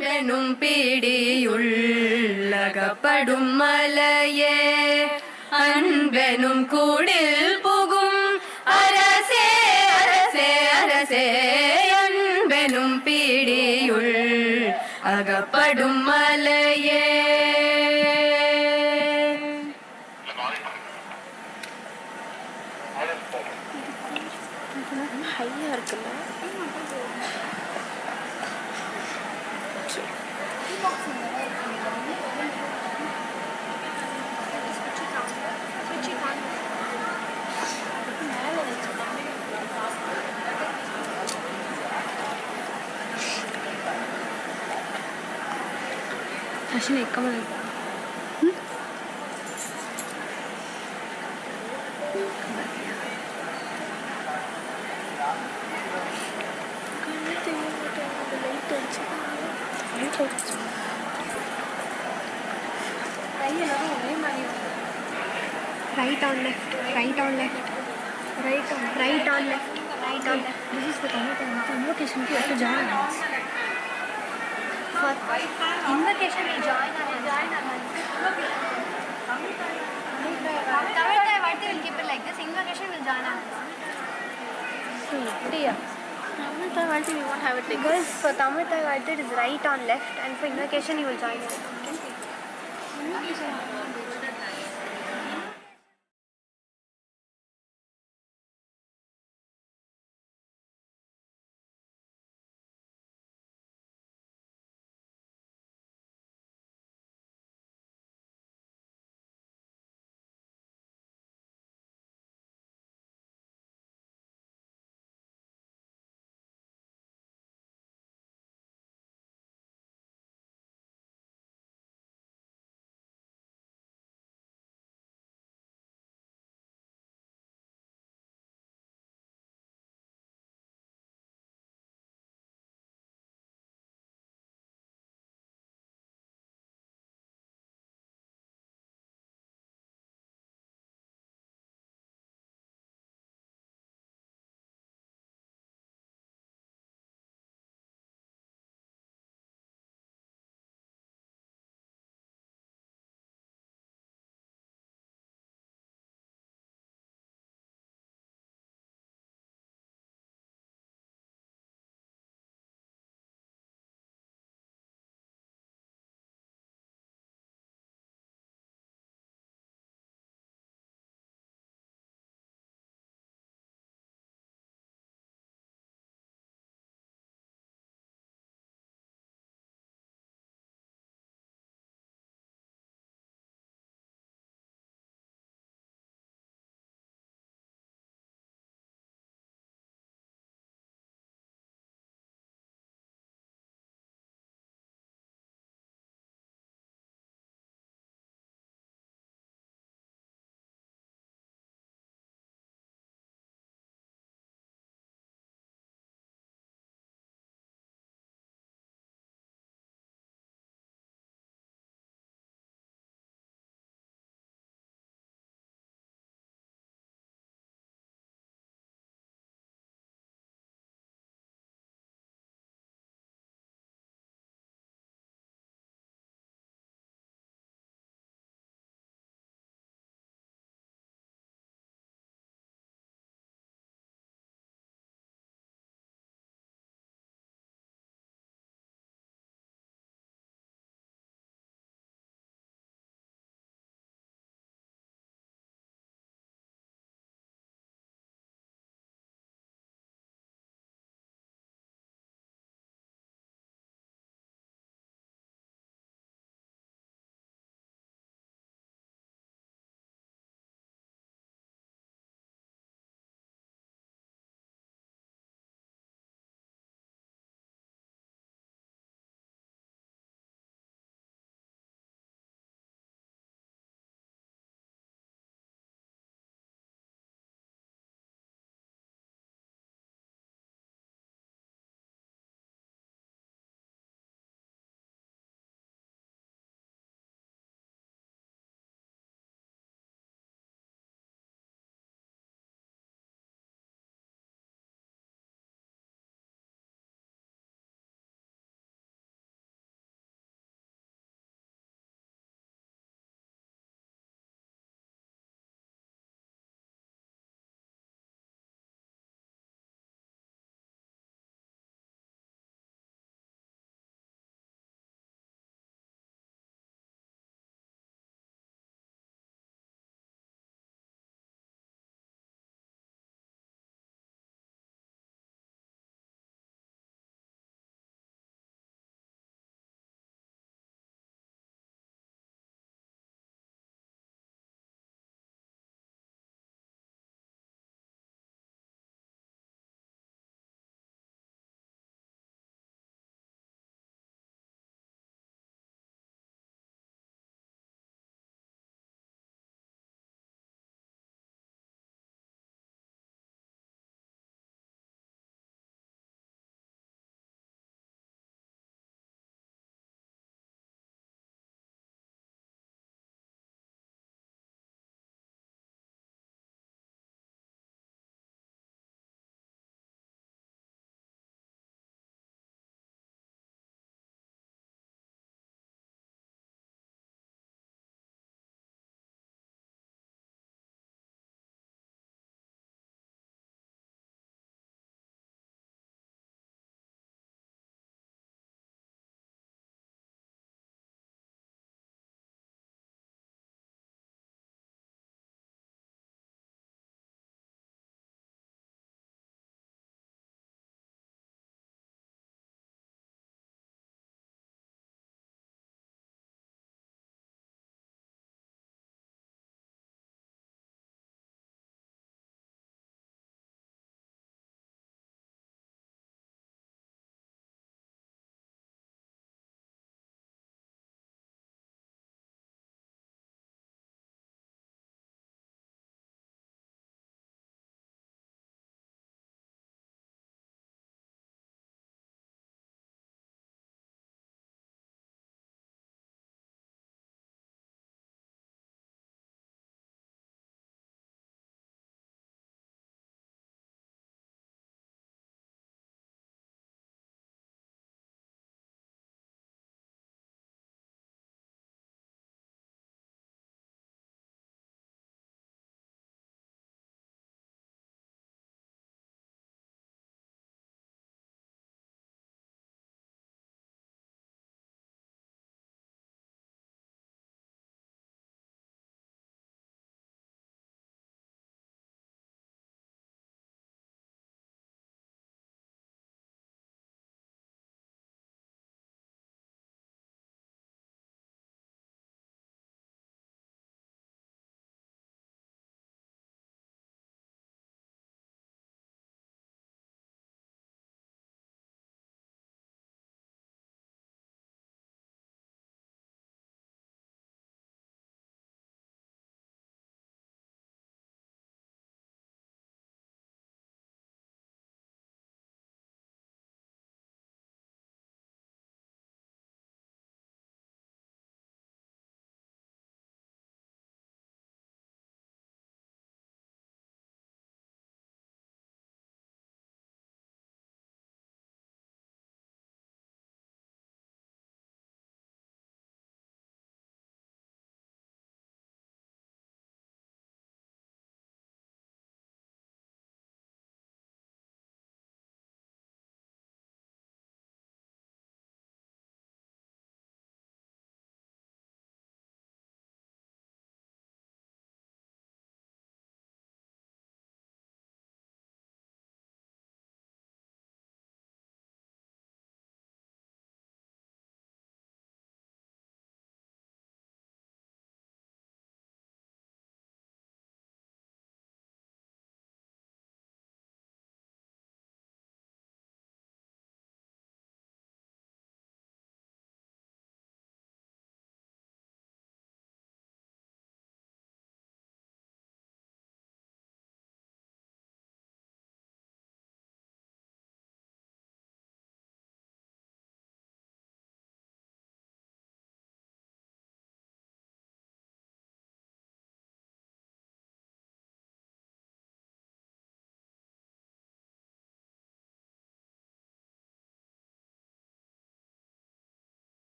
அன்பெனும் பிடியுள் அகப்படும் மலையே அன்பெனும் கூடில் புகும் அரசே அரசே அரசே அன்பெனும் பிடியுள் அகப்படும் மலையே. ஹையா இருக்குல்ல. Actually, come on. Right on left, right on left, right on left, right on left. This is the invocation you have to join us. For invocation we join us. Tamil Varthi will keep it like this. Invocation will join us. See, Tamil Varthi we won't have it like this. For Tamil Varthi it is right on left, and for invocation you will join us. Okay?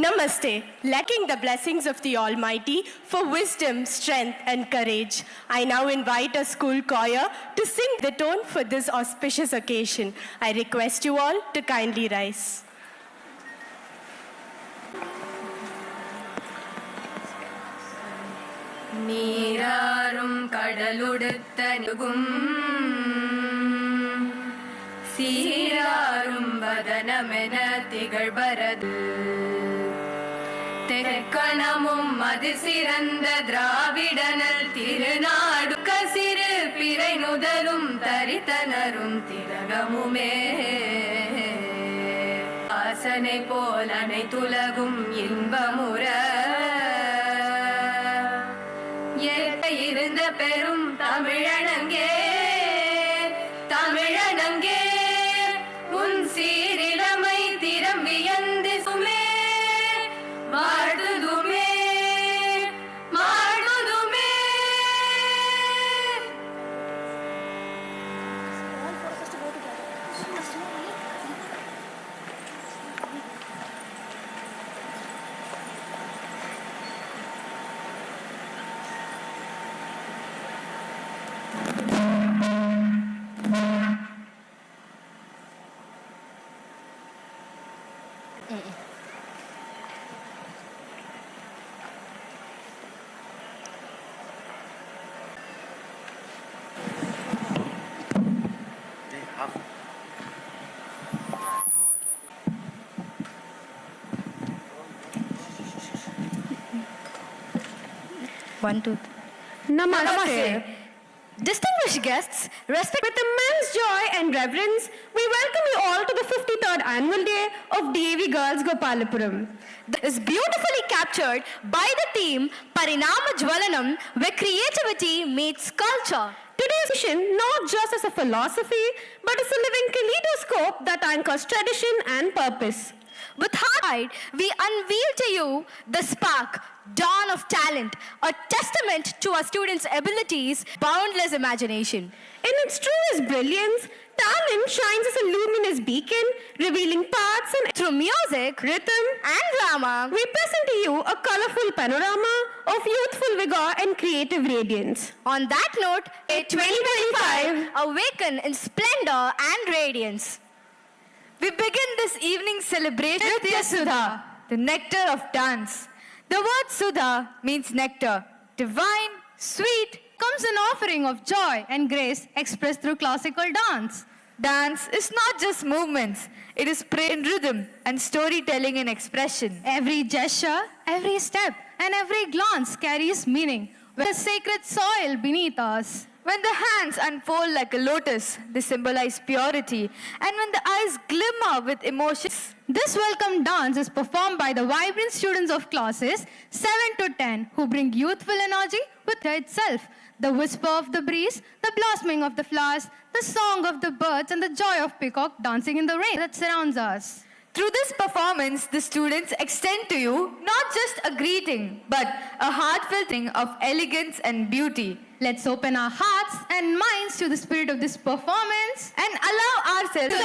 Namaste, lacking the blessings of the Almighty for wisdom, strength, and courage. I now invite a school choir to sing the tone for this auspicious occasion. I request you all to kindly rise. நீராறும் கடலுடுத்த நுகும் சீராறும் வதனமென திகழ்பரது தெற்கணமும் அது சிறந்த திராவிடனல் திருநாடு கசிறு பிறை நுதலும் தரித்தனரும் திலகமுமே ஆசனை போல் அனைத்துலகும் இன்பமுற இருந்த பெரும் தமிழனங்கே தமிழனங்கே உன் சீரிழமை திறம் வியந்து சுமே வாழ்த்துதுமே வாழ்த்துதுமே. One, two. Namaste. Distinguished guests, with immense joy and reverence, we welcome you all to the 53rd annual day of D.A.V. Girls Gopalapuram. This is beautifully captured by the theme Parinama Jwalanam, where creativity meets culture. Today's mission, not just as a philosophy, but as a living kaleidoscope that anchors tradition and purpose. With heart pride, we unveil to you the spark, dawn of talent, a testament to our students' abilities, boundless imagination. In its truest brilliance, talent shines as a luminous beacon, revealing paths and through music, rhythm, and drama, we present to you a colorful panorama of youthful vigor and creative radiance. On that note, 2025 awaken in splendor and radiance. We begin this evening's celebration with Sudha, the nectar of dance. The word Sudha means nectar, divine, sweet, comes an offering of joy and grace expressed through classical dance. Dance is not just movements, it is prayer in rhythm and storytelling in expression. Every gesture, every step, and every glance carries meaning with the sacred soil beneath us. When the hands unfold like a lotus, they symbolize purity, and when the eyes glimmer with emotions. This welcome dance is performed by the vibrant students of classes 7 to 10 who bring youthful energy with itself. The whisper of the breeze, the blossoming of the flowers, the song of the birds, and the joy of peacock dancing in the rain that surrounds us. Through this performance, the students extend to you not just a greeting, but a heartfelt thing of elegance and beauty. Let's open our hearts and minds to the spirit of this performance and allow ourselves to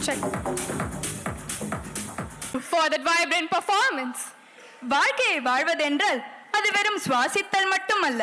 Check. For that vibrant performance. வாழ்க்கையை வாழ்வதென்றால் அது வெறும் சுவாசித்தல் மட்டுமல்ல,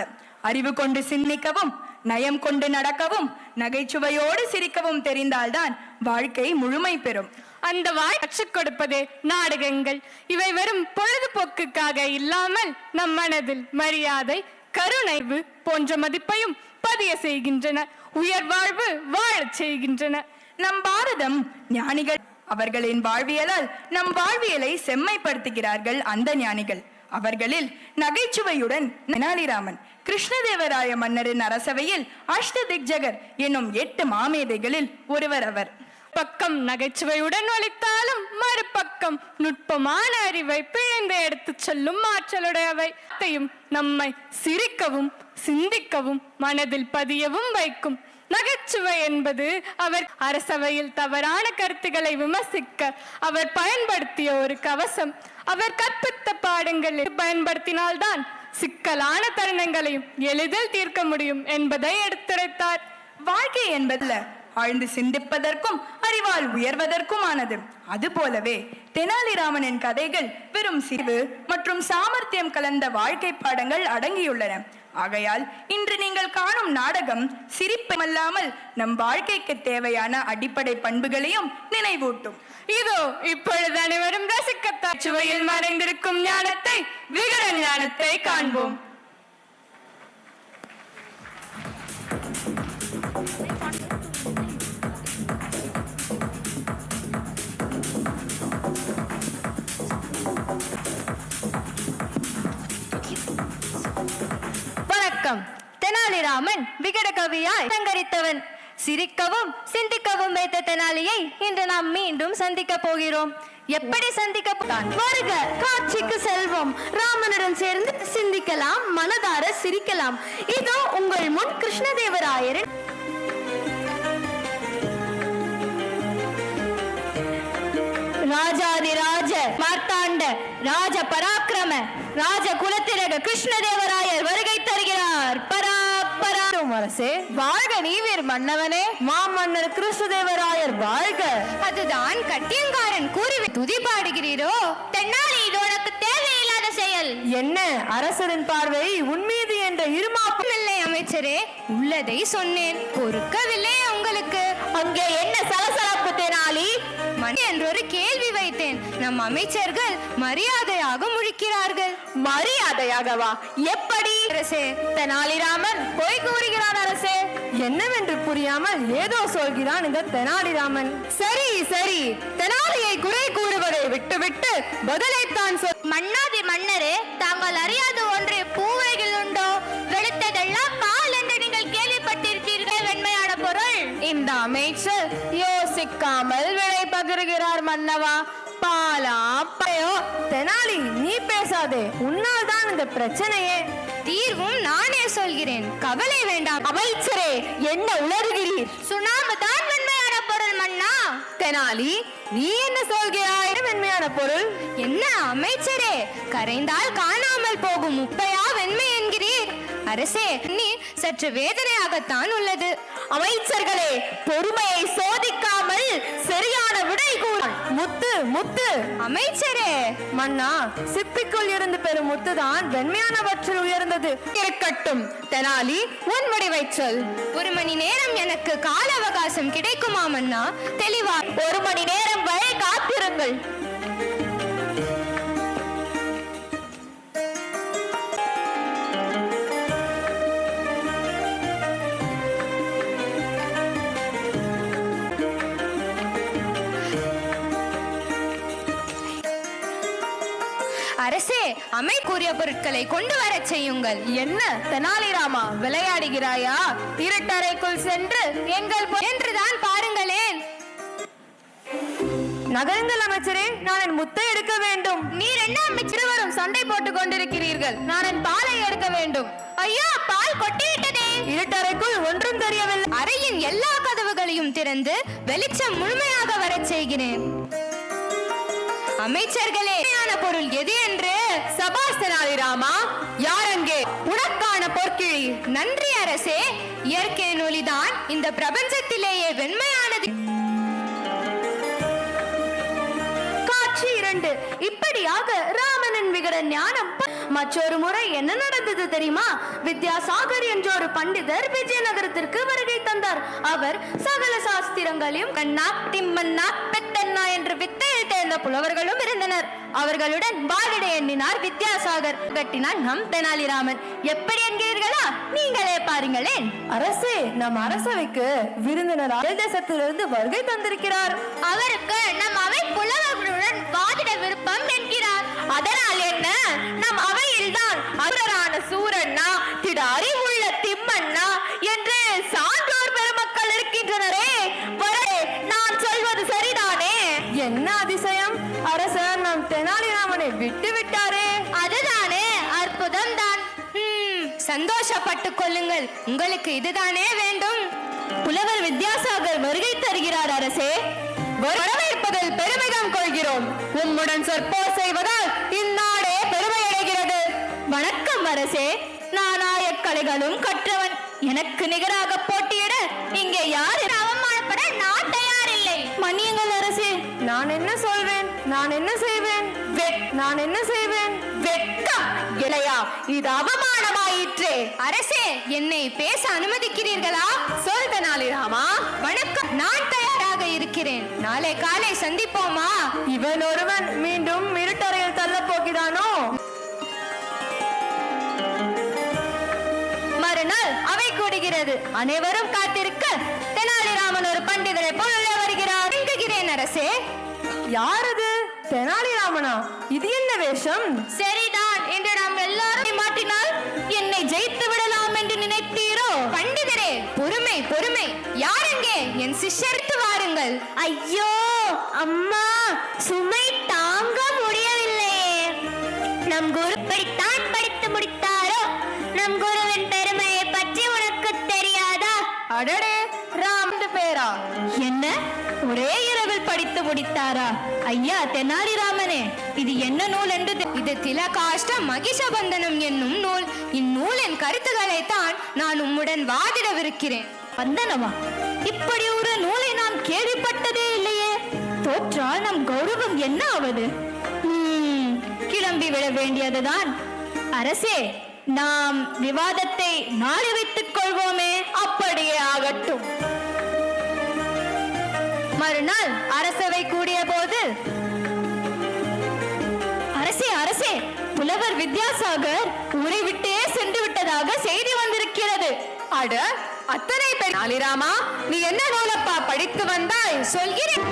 அறிவு கொண்டு சிந்திக்கவும், நயம் கொண்டு நடக்கவும், நகைச்சுவையோடு சிரிக்கவும் தெரிந்தால்தான் வாழ்க்கை முழுமை பெறும். அந்த கற்றுக் கொடுப்பதே நாடகங்கள். இவை வெறும் பொழுதுபோக்குக்காக இல்லாமல் நம் மனதில் மரியாதை, கருணைவு போன்ற மதிப்பையும் பதிய செய்கின்றன. உயர் வாழ்வு வாழச் செய்கின்றன. நம் பாரதம் ஞானிகள், அவர்களின் வாழ்வியலால் நம் வாழ்வியலை செம்மைப்படுத்துகிறார்கள் அந்த ஞானிகள். அவர்களில் நகைச்சுவையுடன் தெனாலிராமன், கிருஷ்ணதேவராய மன்னரின் அரசவையில் அஷ்டதிக்ஜகர் என்னும் 8 மாமேதைகளில் ஒருவர் அவர். பக்கம் நகைச்சுவையுடன் ஒழித்தாலும் மறுபக்கம் நுட்பமான அறிவை பிழைந்து எடுத்துச் செல்லும் ஆற்றலுடையவை. நம்மை சிரிக்கவும், சிந்திக்கவும், மனதில் பதியவும் வைக்கும். நகைச்சுவை என்பது அவர் அரசவையில் தவறான கருத்துக்களை விமர்சிக்க அவர் பயன்படுத்திய ஒரு கவசம். அவர் கற்பித்த பாடங்களில் பயன்படுத்தினால்தான் சிக்கலான தருணங்களையும் எளிதில் தீர்க்க முடியும் என்பதை எடுத்துரைத்தார். வாழ்க்கை என்பதுல ஆழ்ந்து சிந்திப்பதற்கும் அறிவால் உயர்வதற்குமானது. அதுபோலவே தெனாலிராமனின் கதைகள் வெறும் சிரிப்பு மற்றும் சாமர்த்தியம் கலந்த வாழ்க்கை பாடங்கள் அடங்கியுள்ளன. ஆகையால் இன்று நீங்கள் காணும் நாடகம் சிரிப்பல்லாமல் நம் வாழ்க்கைக்கு தேவையான அடிப்படை பண்புகளையும் நினைவூட்டும். இதோ இப்பொழுது அனைவரும் ரசிக்கத்தான் சுவையில் மறைந்திருக்கும் ஞானத்தை, விகட ஞானத்தை காண்போம். தெனாலிராமன் விகட கவியாய் அலங்கரித்தவன். சிரிக்கவும் சிந்திக்கவும் வைத்த தெனாலியை இன்று நாம் மீண்டும் சந்திக்க போகிறோம். எப்படி சந்திக்க வருக, காட்சிக்கு செல்வோம். ராமனுடன் சேர்ந்து சிந்திக்கலாம், மனதார சிரிக்கலாம். இதோ உங்கள் முன் கிருஷ்ணதேவராயரின் ராஜாதிராஜ மார்த்தாண்ட ராஜ பராக்கிரம ராஜ குலத்திலக கிருஷ்ணதேவராயர் வருகை தருகிறார். அரசே வாழ்க, நீவீர் மன்னவனே. மாமன்னர் கிருஷ்ணதேவராயர் வாழ்க. அதுதான் கட்டியங்காரன் கூறி துதி பாடுகிறீரோ? தென்னாலி, இது உனக்கு தேவையில்லாத செயல். என்ன அரசரின் பார்வை உன்மீது என்ற இருமாப்பும் இல்லை அமைச்சரே. உள்ளதை சொன்னேன், பொறுக்கவில்லை உங்களுக்கு. அங்கே என்ன சலசலப்பு தெனாலி என்று ஒரு கேள்வி வைத்தேன். நம் அமைச்சர்கள் மரியாதையாக முழிக்கிறார்கள். மரியாதையாகவா? எப்படி அரசே? தெனாலிராமன் பொய் கூறுகிறான் அரசே. என்னவென்று புரியாமல் ஏதோ சொல்கிறான் இந்த தெனாலிராமன். சரி சரி, தெனாலியை குறை கூறுவதை விட்டுவிட்டு பதிலைத்தான் சொல். மன்னாதி மன்னரே, தாங்கள் அறியாத ஒன்று பூவைகள் உண்டோ? வெளுத்ததெல்லாம் பால் என்று நீங்கள் கேள்விப்பட்டிருப்பீர்கள். வெண்மையான பொருள். இந்த அமைச்சர் யோசிக்காமல் விலை பகிர்கிறார் மன்னவா. பாலா பயோ? தெனாலி, நீ பேசாதே. உன்னால் தான் இந்த பிரச்சனையே. தீர்வும் நானே சொல்கிறேன், கவலை வேண்டாம். அமைச்சரே, என்ன உளறுகிறீர்? சுண்ணாம்பு தான் வெண்மையான பொருள் மன்னா. தெனாலி, நீ என்ன சொல்கிறாய்? வெண்மையான பொருள் என்ன அமைச்சரே, கரைந்தால் காணாமல் போகும் உப்பையா வெண்மை என்கிறீர்? அரசே, நீ சற்று வேதனையாகத்தான் உள்ளது. அமைச்சர்களே, பொறுமையை சோதிக்காமல் சரியான விடை கூற. முத்து முத்து. அமைச்சரே, மன்னா, சிப்பிக்குள் இருந்து பெறும் முத்துதான் வெண்மையானவற்றில் உயர்ந்தது. இருக்கட்டும் தெனாலி, உன் முடிவை சொல். 1 மணி நேரம் எனக்கு கால அவகாசம் கிடைக்குமா மன்னா? தெளிவா 1 மணி நேரம் வரை காத்திருங்கள். அரசே, அமை கூறிய பொருட்களை கொண்டு வர செய்யுங்கள். என்ன தெனாலிராமா, விளையாடுகிறாயா? இருட்டறைக்குள் சென்று எங்கள் என்றுதான் பாருங்களேன். நகருங்கள் அமைச்சரே, நான் என் முத்தை எடுக்க வேண்டும். நீர் என்ன அமைச்சர்? வரும் சண்டை போட்டுக் கொண்டிருக்கிறீர்கள். நான் என் பாலை எடுக்க வேண்டும். ஐயா, பால் கொட்டிவிட்டதே. இருட்டறைக்குள் ஒன்றும் தெரியவில்லை. அறையின் எல்லா கதவுகளையும் திறந்து வெளிச்சம் முழுமையாக வர செய்கிறேன். அமைச்சர்களே, பொருள் எது என்று? சபாஷ் தெனாலிராமா. யார் அங்கே? உனக்கான பொற்கிழி. நன்றி அரசே. இயற்கையின் ஒளிதான் இந்த பிரபஞ்சத்திலேயே வெண்மையானது. காட்சி 2. இப்படியாக ராமனின் விகட ஞானம். மற்றொரு முறை என்ன நடந்தது தெரியுமா? வித்யாசாகர் என்ற ஒரு பண்டிதர் விஜயநகரத்திற்கு வருகை தந்தார். அவர் சகல சாஸ்திரங்களையும் கண்ணா திம்மன்னா பெத்தன்னா என்று வித்தையை தேர்ந்த புலவர்களும் இருந்தனர். அவர்களுடன் வாழிட எண்ணினார் வித்யாசாகர். கட்டினார் நம் தெனாலிராமன். எப்படி என்கிறீர்களா? நீங்களே பாருங்களேன். அரசே, நம் அரசவைக்கு விருந்தினர் தேசத்திலிருந்து வருகை தந்திருக்கிறார். அவருக்கு நம் அவை புலவர்களுடன் வாதிட விருப்பம் என்கிறார். அதனால் என்ன? நம் அவையில்தான் அசுரரான சூரண்ணா, திட அறிவுள்ள திம்மண்ணா என்று சான்றோர் பெருமக்கள் இருக்கின்றனரே. நான் சொல்வது சரிதானே? என்ன அதிசயம்! அரசர் நம் தெனாலிராமனை விட்டு விட்டாரே. அதுதானே அற்புதம் தான். சந்தோஷப்பட்டுக் கொள்ளுங்கள். உங்களுக்கு இதுதானே வேண்டும். புலவர் வித்யாசாகர் வருகை தருகிறார் அரசே. வரவேற்பதில் பெருமிதம் கொள்கிறோம். உம்முடன் சொற்போர் செய்வதால் இந்நாடே பெருமை அடைகிறது. வணக்கம் அரசே. நானாய கலைகளும் கற்றவன். எனக்கு நிகராக போட்டியிட இங்கே யார்? அவமானப்பட நான் தயாரில்லை. மன்னியுங்கள் அரசே. நான் என்ன சொல்வேன்? நான் என்ன செய்வேன்? நான் என்ன செய்வேன்? வெட்கம் இளையா, இது அவமானமாயிற்றே. அரசே, என்னை பேச அனுமதிக்கிறீர்களா? சொல் தெனாலிராமா. வணக்கம், நான் தயாராக இருக்கிறேன். நாளை காலை சந்திப்போமா? இவன் ஒருவன் மீண்டும் இருட்டறையில் தள்ள போகிறானோ? மறுநாள் அவை கூடுகிறது. அனைவரும் காத்திருக்க தெனாலிராமன் ஒரு பண்டிதரை போல வருகிறார். என்கிறேன் அரசே. யாரது? தெனாலிராமனா? இது என்ன வேஷம்? சரிதான் என்று நாம் எல்லாரும் மாற்றினால் என்னை ஜெயித்து விடலாம் என்று நினைத்தீரோ? பண்டிதரே, பொறுமை பொறுமை. யார் எங்கே? என் சிஷ்யர்த்து வாருங்கள். ஐயோ அம்மா, சுமை தாங்க முடியவில்லையே. நம் குரு படித்தான் படித்து முடித்தாரோ? நம் குருவின் பெருமையை பற்றி உனக்கு தெரியாதா? அடடே, ராம் பேரா? என்ன, ஒரே இரவில் படித்து முடித்தாரா? ஐயா தெனாலிராமனே, இது என்ன நூல் என்று? இது திலகாஷ்ட மகிஷபந்தனம் என்னும் நூல். இந்நூலின் கருத்துக்களை தான் நான் உம்முடன் வாதிடவிருக்கிறேன். பந்தனமா? இப்படி ஒரு நூலை நான் கேள்விப்பட்டதே இல்லையே. தோற்றால் நம் கௌரவம் என்ன ஆவது? கிளம்பி விட வேண்டியதுதான். அரசே, நாம் விவாதத்தை நாளை வைத்துக் கொள்வோமே. அப்படியே ஆகட்டும். மறுநாள் அரசவை கூடிய போது, அரசே அரசே, புலவர் வித்யாசாகர் ஊரை விட்டே சென்று விட்டதாக செய்தி வந்திருக்கிறது. அட, அத்தனை தெனாலிராமா, நீ என்ன நூலப்பா படித்து வந்தாய்? சொல்கிறேன்.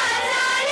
ஆச்சாரிய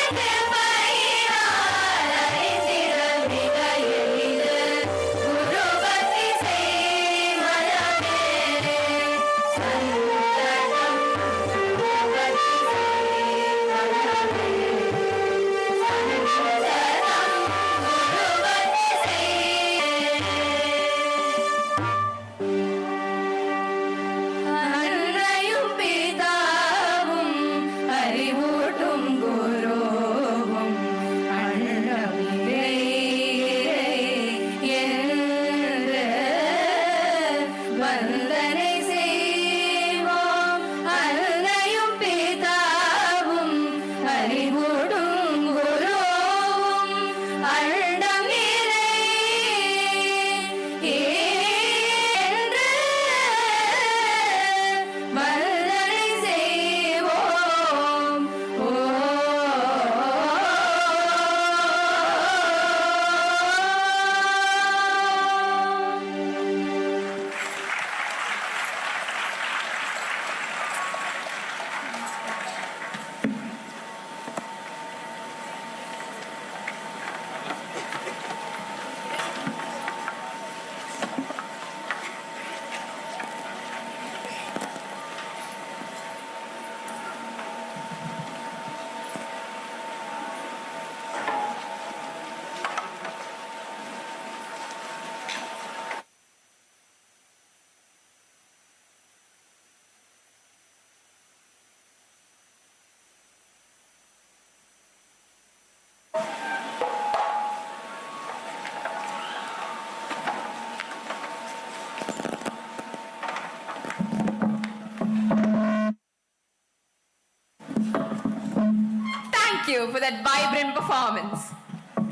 that vibrant performance.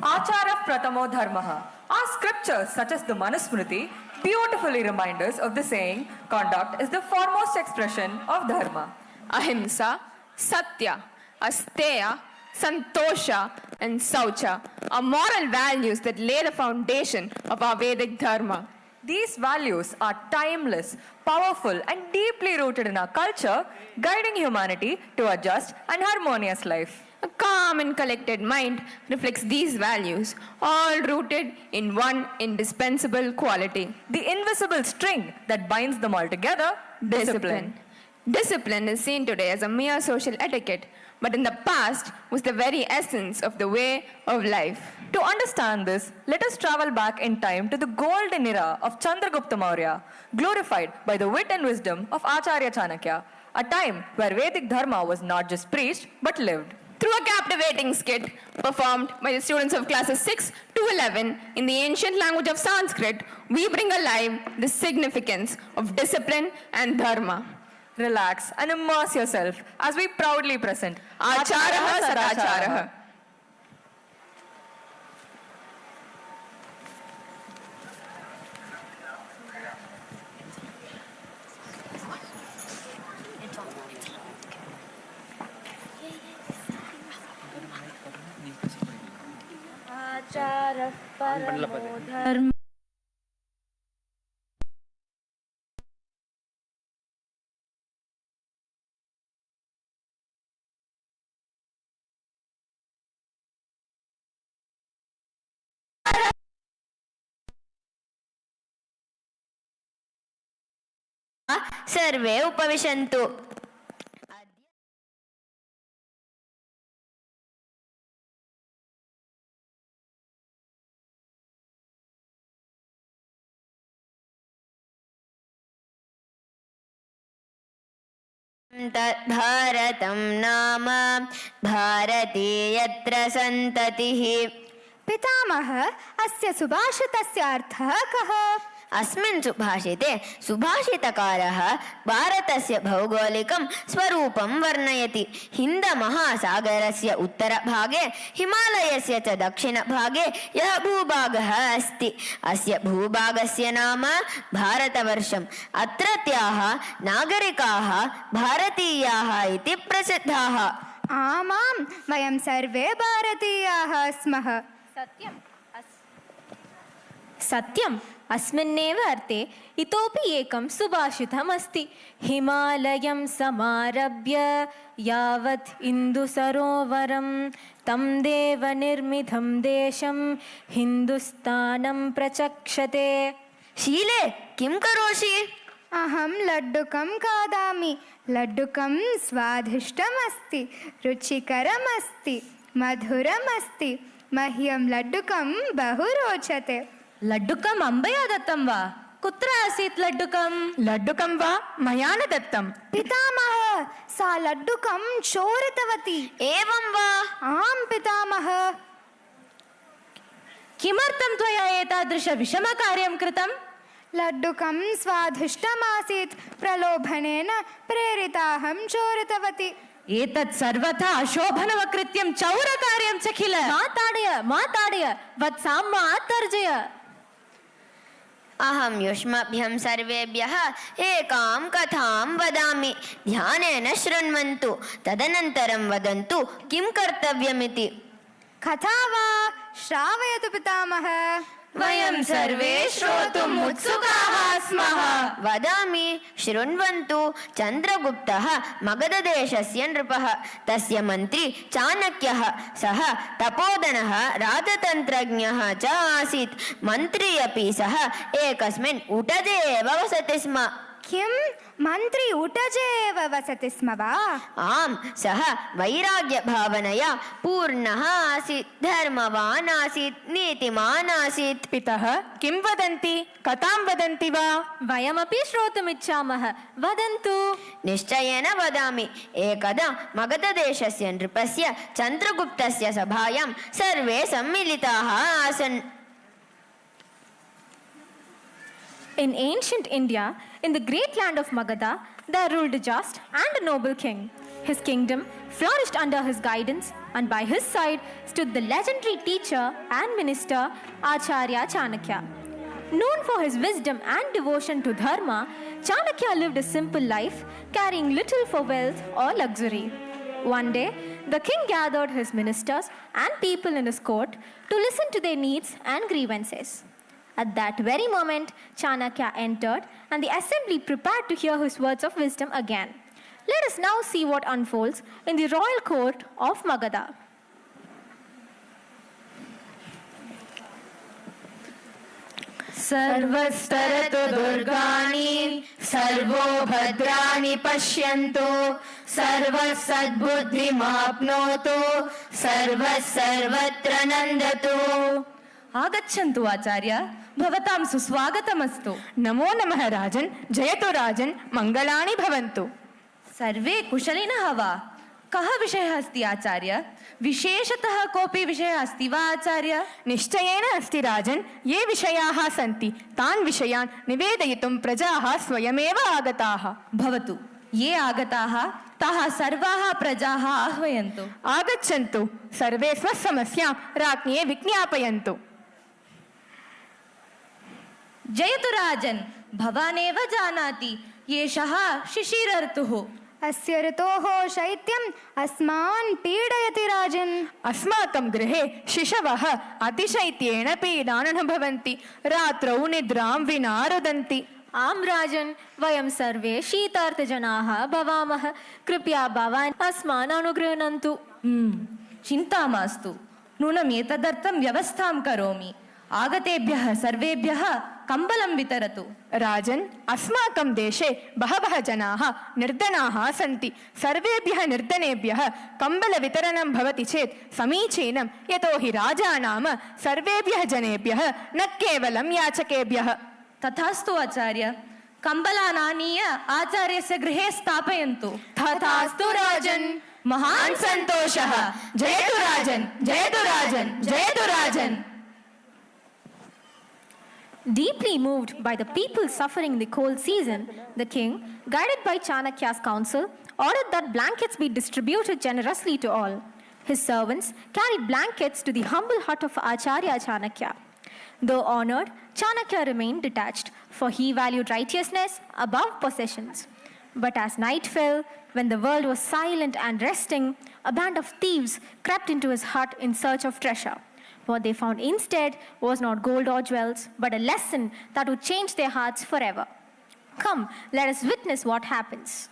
Achara Pratamo Dharmaha. Our scriptures, such as the Manusmriti, beautifully remind us of the saying, conduct is the foremost expression of Dharma. Ahimsa, Satya, Asteya, Santosha, and Saucha are moral values that lay the foundation of our Vedic Dharma. These values are timeless, powerful, and deeply rooted in our culture, guiding humanity to a just and harmonious life. A calm and collected mind reflects these values, all rooted in one indispensable quality: The invisible string that binds them all together, discipline. Discipline is seen today as a mere social etiquette, but in the past was the very essence of the way of life. To understand this, let us travel back in time to the golden era of Chandragupta Maurya, glorified by the wit and wisdom of Acharya Chanakya, a time where Vedic Dharma was not just preached but lived. Through a captivating skit performed by the students of classes 6 to 11 in the ancient language of Sanskrit, we bring alive the significance of discipline and dharma. Relax and immerse yourself as we proudly present Acharah Sadacharah. आचारः परमो धर्म सर्वे उपविशन्तु। भारतं नाम भारती यत्र सन्ततिः। पितामह अस्य सुभाषितस्य अर्थः कः? अस्मिन् सुभाषिते सुभाषितकारः भारतस्य भौगोलिकं स्वरूपं वर्णयति। हिन्दमहासागरस्य उत्तरभागे हिमालयस्य च दक्षिणभागे यः भूभागः अस्ति, अस्य भूभागस्य नाम भारतवर्षम्। अत्रत्याः नागरिकाः भारतीयाः इति प्रसिद्धाः। आमां, वयं सर्वे भारतीयाः स्मः। सत्यम्। अस्मिन्नेव अर्थे इतोपि एकं सुभाषितम् अस्ति। हिमालयं समारभ्य यावत् इन्दुसरोवरं तं देवनिर्मितं देशं हिन्दुस्तानं प्रचक्षते। शीले किं करोषि? अहं लड्डुकं खादामि। लड्डुकं स्वादिष्टमस्ति, रुचिकरमस्ति, मधुरमस्ति। मह्यं लड्डुकं बहु रोचते। लड्डुकम् अम्बया दत्तं वा? कुत्र आसीत् लड्डुकम्? लड्डुकं वा मया न दत्तम्। पितामह, सा लड्डुकं चोरितवती। एवं वा? आम् पितामह। किमर्थं त्वया एतादृश विषमकार्यं कृतम्? लड्डुकं स्वादिष्टमासीत्, प्रलोभनेन प्रेरिताहं चोरितवती। एतत् सर्वथा अशोभनवकृत्यं चौरकार्यं च किल। माताडय वत्सां मा तर्जय। अहं युष्मभ्यं सर्वेभ्यः एकां कथां वदामि, ध्यानेन शृण्वन्तु, तदनन्तरं वदन्तु किं कर्तव्यमिति। कथा वा? श्रावयतु पितामह। वयं सर्वे श्रोतुम् उत्सुकाः स्मः। वदामि, शृण्वन्तु। चन्द्रगुप्तः मगधदेशस्य नृपः, तस्य मन्त्री चाणक्यः, सः तपोधनः राजतन्त्रज्ञः च आसीत्। मन्त्री अपि सः एकस्मिन् उटजे एव वसति स्म। किं मन्त्री उटजे एव वसति स्म वा? आम्, सः वैराग्यभावनया पूर्णः आसीत्, धर्मवान् आसीत्, नीतिमान् आसीत्। पितः किं वदन्ति? कथां वदन्ति वा? वयमपि श्रोतुमिच्छामः, वदन्तु। निश्चयेन वदामि। एकदा मगधदेशस्य नृपस्य चन्द्रगुप्तस्य सभायां सर्वे सम्मिलिताः आसन्। In ancient India, in the great land of Magadha, there ruled a just and a noble king. His kingdom flourished under his guidance and by his side stood the legendary teacher and minister Acharya Chanakya. Known for his wisdom and devotion to Dharma, Chanakya lived a simple life, caring little for wealth or luxury. One day, the king gathered his ministers and people in his court to listen to their needs and grievances. At that very moment, Chanakya entered, and the assembly prepared to hear his words of wisdom again. Let us now see what unfolds in the royal court of Magadha. सर्वस्तरतु दुर्गाणि servo भद्राणि पश्यन्तु सर्वसद्बुद्धिमाप्नोतु सर्वत्र नन्दतु. आगच्छन्तु आचार्य, भवतां सुस्वागतमस्तु. नमो नमः राजन्, जयतु राजन्, मङ्गलानि भवन्तु. सर्वे कुशलिनः वा? कः विषयः अस्ति आचार्य? विशेषतः कोऽपि विषयः अस्ति वा आचार्य? निश्चयेन अस्ति राजन्. ये विषयाः सन्ति तान् विषयान् निवेदयितुं प्रजाः स्वयमेव आगताः. भवतु, ये आगताः ताः सर्वाः प्रजाः आह्वयन्तु. आगच्छन्तु, सर्वे स्वसमस्यां राज्ञे विज्ञापयन्तु. जयतु राजन्, भवानेव जानाति एषः शिशिरर्तुः. अस्य ऋतोः शैत्यम् अस्मान् पीडयति राजन्. अस्माकं गृहे शिशवः अतिशैत्येन पीडान् अनुभवन्ति, रात्रौ निद्रां विना रुदन्ति. आम् राजन्, वयं सर्वे शीतार्तजनाः भवामः. कृपया भवान् अस्मान् अनुगृह्णन्तु. चिन्ता मास्तु, नूनम् एतदर्थं व्यवस्थां करोमि. आगतेभ्यः सर्वेभ्यः कम्बलं वितरतु. राजन्, अस्माकं देशे बहवः जनाः निर्धनाः सन्ति. सर्वेभ्यः निर्धनेभ्यः कम्बलवितरणं भवति चेत् समीचीनं, यतोहि राजा नाम सर्वेभ्यः जनेभ्यः न केवलं याचकेभ्यः. तथास्तु आचार्य, कम्बलान् आनीय आचार्यस्य गृहे स्थापयन्तु. तथास्तु राजन्. महान् सन्तोषः. जयतु राजन्, जयतु राजन्, जयतु राजन्. Deeply moved by the people suffering in the cold season, the king, guided by Chanakya's counsel, ordered that blankets be distributed generously to all. His servants carried blankets to the humble hut of Acharya Chanakya. Though honored, Chanakya remained detached, for he valued righteousness above possessions. But as night fell, when the world was silent and resting, a band of thieves crept into his hut in search of treasure. What they found instead was not gold or jewels, but a lesson that would change their hearts forever. Come, let us witness what happens.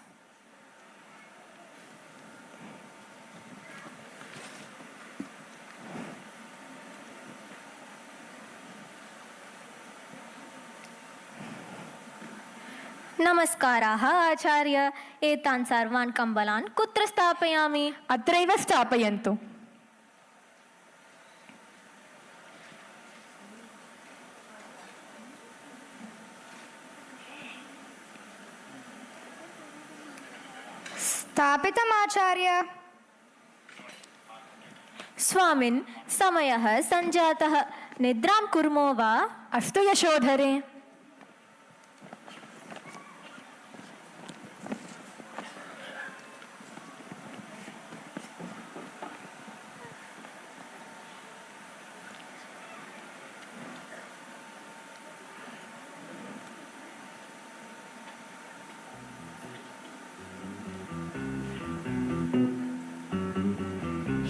नमस्काराः आचार्य, एतान् सर्वान् कम्बलान् कुत्र स्थापयामि? अत्रैव स्थापयन्तु. स्थापितमाचार्य. स्वामिन्, समयः सञ्जातः, निद्रां कुर्मो वा? अस्तु यशोधरे.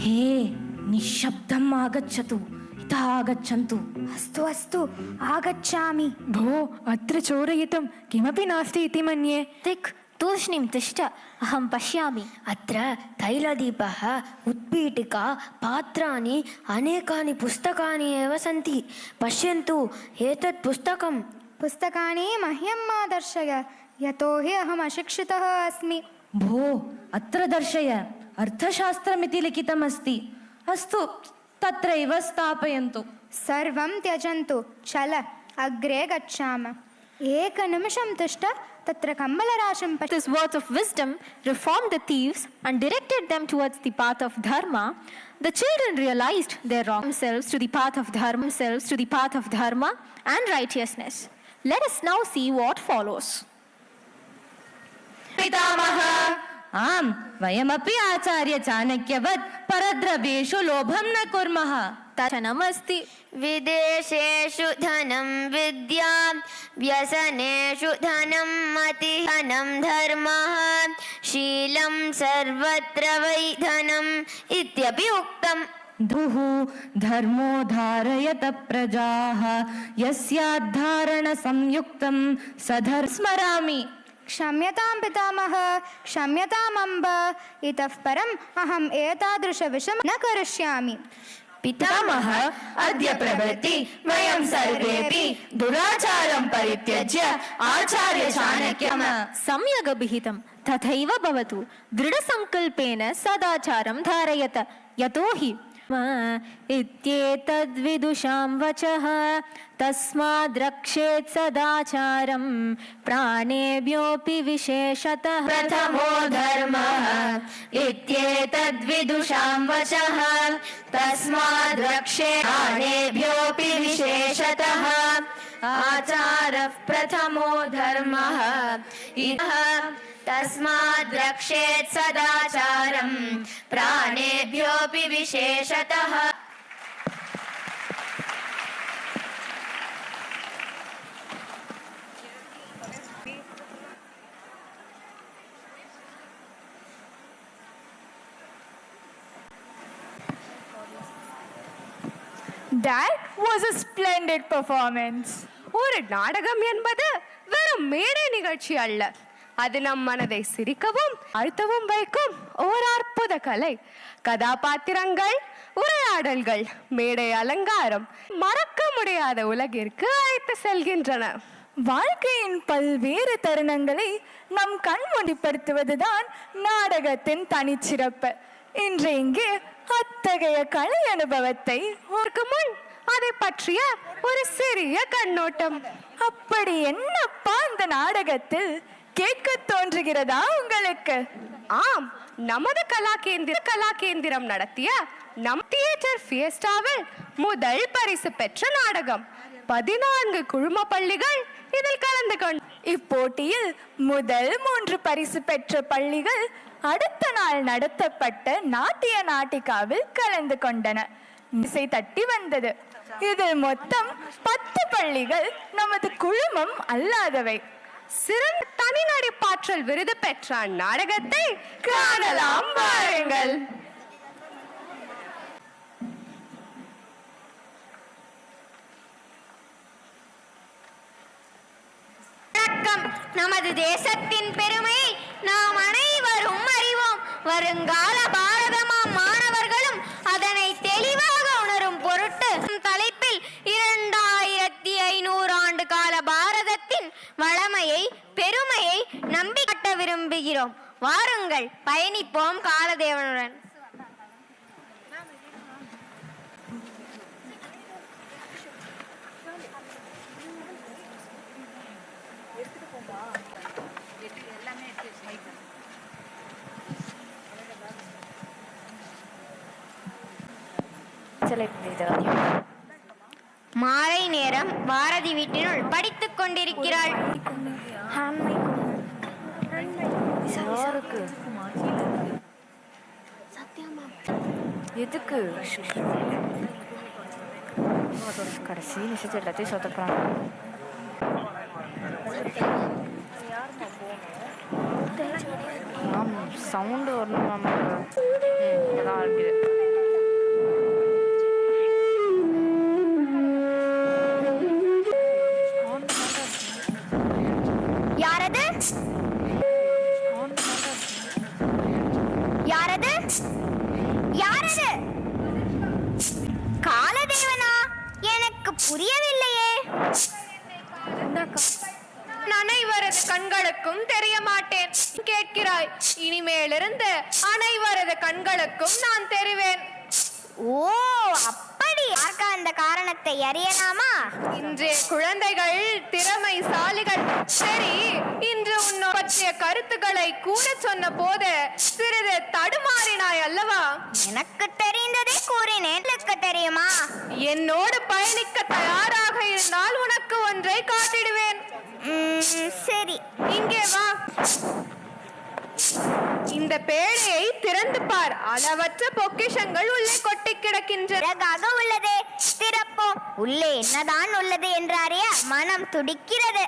हे, निःशब्दम् आगच्छतु, इतः आगच्छन्तु. अस्तु अस्तु, आगच्छामि. भो, अत्र चोरयितुं किमपि नास्ति इति मन्ये. तिक्, तूष्णीं तिष्ठ, अहं पश्यामि. अत्र तैलदीपः, उत्पीठिका, पात्राणि, अनेकानि पुस्तकानि एव सन्ति. पश्यन्तु, एतत् पुस्तकम्. पुस्तकानि मह्यं मा दर्शय, यतोहि अहम् अशिक्षितः अस्मि. भो, अत्र दर्शय, अर्थशास्त्रमिति लिखितमस्ति. अस्तु, तत्रैव स्थापयन्तु. सर्वं त्यजन्तु, चल अग्रे गच्छामः. एकनिमिषं तिष्ठ, तत्र कम्बलराशिं पश्य. His words of wisdom reformed the thieves and directed them towards the path of Dharma. The children realized their wrong themselves to the path of Dharma and righteousness. Let us now see what follows. पितामह, आम वयमपि आचार्य चाणक्यवत् परद्रव्येषु लोभं न कुर्मः तचनमस्ति विदेशेषु धनं विद्यां व्यसनेषु धनं मतिहनं धर्मः शीलं सर्वत्र वै धनम् इत्यपि उक्तम् धुः धर्मो धारयत प्रजाः यस्याद्धारण संयुक्तं सधर्म स्मरामि क्षम्यतां पितामह क्षम्यताम् अम्ब इतः परम् अहम् एतादृशविषयं न करिष्यामि पितामह अद्य प्रभृति वयं सर्वेपि दुराचारं परित्यज्य आचार्य चाणक्यं सम्यग् अभिहितं तथैव भवतु दृढसङ्कल्पेन सदाचारं धारयत यतो हि इत्येतद्विदुषां वचः तस्माद् रक्षेत् सदाचारं प्राणेभ्योऽपि विशेषतः प्रथमो धर्मः इत्येतद्विदुषां वचः तस्माद् रक्षेत् प्राणेभ्योऽपि विशेषतः आचारः प्रथमो धर्मः इतः तस्माद् रक्षेत् सदाचारं प्राणेभ्योऽपि विशेषतः That was a splendid performance. ஒரு நாடகம் என்பது வெறும் மேடை நிகழ்ச்சி அல்ல, அது நம் மனதை சிரிக்கவும் அழுத்தவும் வைக்கும் ஓர் அற்புத கலை. கதாபாத்திரங்கள், உரையாடல்கள், மேடை அலங்காரம் மறக்க முடியாத உலகிற்கு அழைத்து செல்கின்றன. வாழ்க்கையின் பல்வேறு தருணங்களை நம் கண்முடிப்படுத்துவதுதான் நாடகத்தின் தனிச்சிறப்பு. இன்று இங்கே அத்தகைய கலை அனுபவத்தை முன் அதை பற்றிய ஒரு சிறிய கண்ணோட்டம். அப்படி என்னப்பா இந்த நாடகத்தில் கேட்க தோன்றுகிறதா உங்களுக்கு? ஆம், நமது கலாகேந்திரம் நடத்திய நம் தியேட்டர் ஃபியஸ்டாவில் முதல் பரிசு பெற்ற நாடகம். 14 குழும பள்ளிகள் இதில் கலந்து கொண்டு இப்போட்டியில் முதல் 3 பரிசு பெற்ற பள்ளிகள் அடுத்த நாள் நடத்தப்பட்ட நாட்டிய நாட்டிகாவில் கலந்து கொண்டன. இசை தட்டி வந்தது. இதில் மொத்தம் 10 பள்ளிகள் நமது குழுமம் அல்லாதவை. சிறந்த தனி நடிப்பாற்றல் விருது பெற்ற நாடகத்தை காணலாம் வாருங்கள். வணக்கம். நமது தேசத்தின் பெருமையை நாம் அனைவரும் அறிவோம். வருங்கால பாரதமாம் மாணவர்களும் அதனை தெளிவாக உணரும் பொருட்டு தலைப்பில் 2500 ஆண்டு கால பாரதத்தின் வளமையை பெருமையை நம்பி காட்ட விரும்புகிறோம். வாருங்கள், பயணிப்போம் காலதேவனுடன். மாலை நேரம் பாரதி வீட்டினுள் படித்துக் கொண்டிருக்கிறாள். எதுக்கு கடைசி நிமிஷத்தை எல்லாத்தையும் சொதப்புறாங்க. சவுண்டு வரணும் நமக்கு. இதெல்லாம் இருக்குது. யாரது யாரது யாரது? காலதேவனா? எனக்கு புரியவில்லையே. அனைவரது கண்களுக்கும் தெரிய மாட்டேன் கேட்கிறாய். இனிமேலிருந்து அனைவரது கண்களுக்கும் நான் தெரிவேன். ஓ, அப்படி. அந்த காரணத்தை அறியலாமா? இன்றைய குழந்தைகள் திறமைசாலிகள். சரி, இன்று உன்னை பற்றிய கருத்துக்களை கூற சொன்ன போது சிறிது தடுமாறினாய் அல்லவா? எனக்கு தெரிந்ததை கூறினேன். எனக்கு தெரியுமா? என்னோடு பயணிக்க தயாராக இருந்தால் உனக்கு ஒன்றை காட்டிடுவேன். சரி, இங்கே வா. இந்த பேழையை திறந்து பார், அளவற்ற பொக்கிஷங்கள் உள்ளே கொட்டி கிடக்கின்றன. அழகாக உள்ளதே, திறப்போம். உள்ளே என்னதான் உள்ளது என்று அறிய மனம் துடிக்கிறது.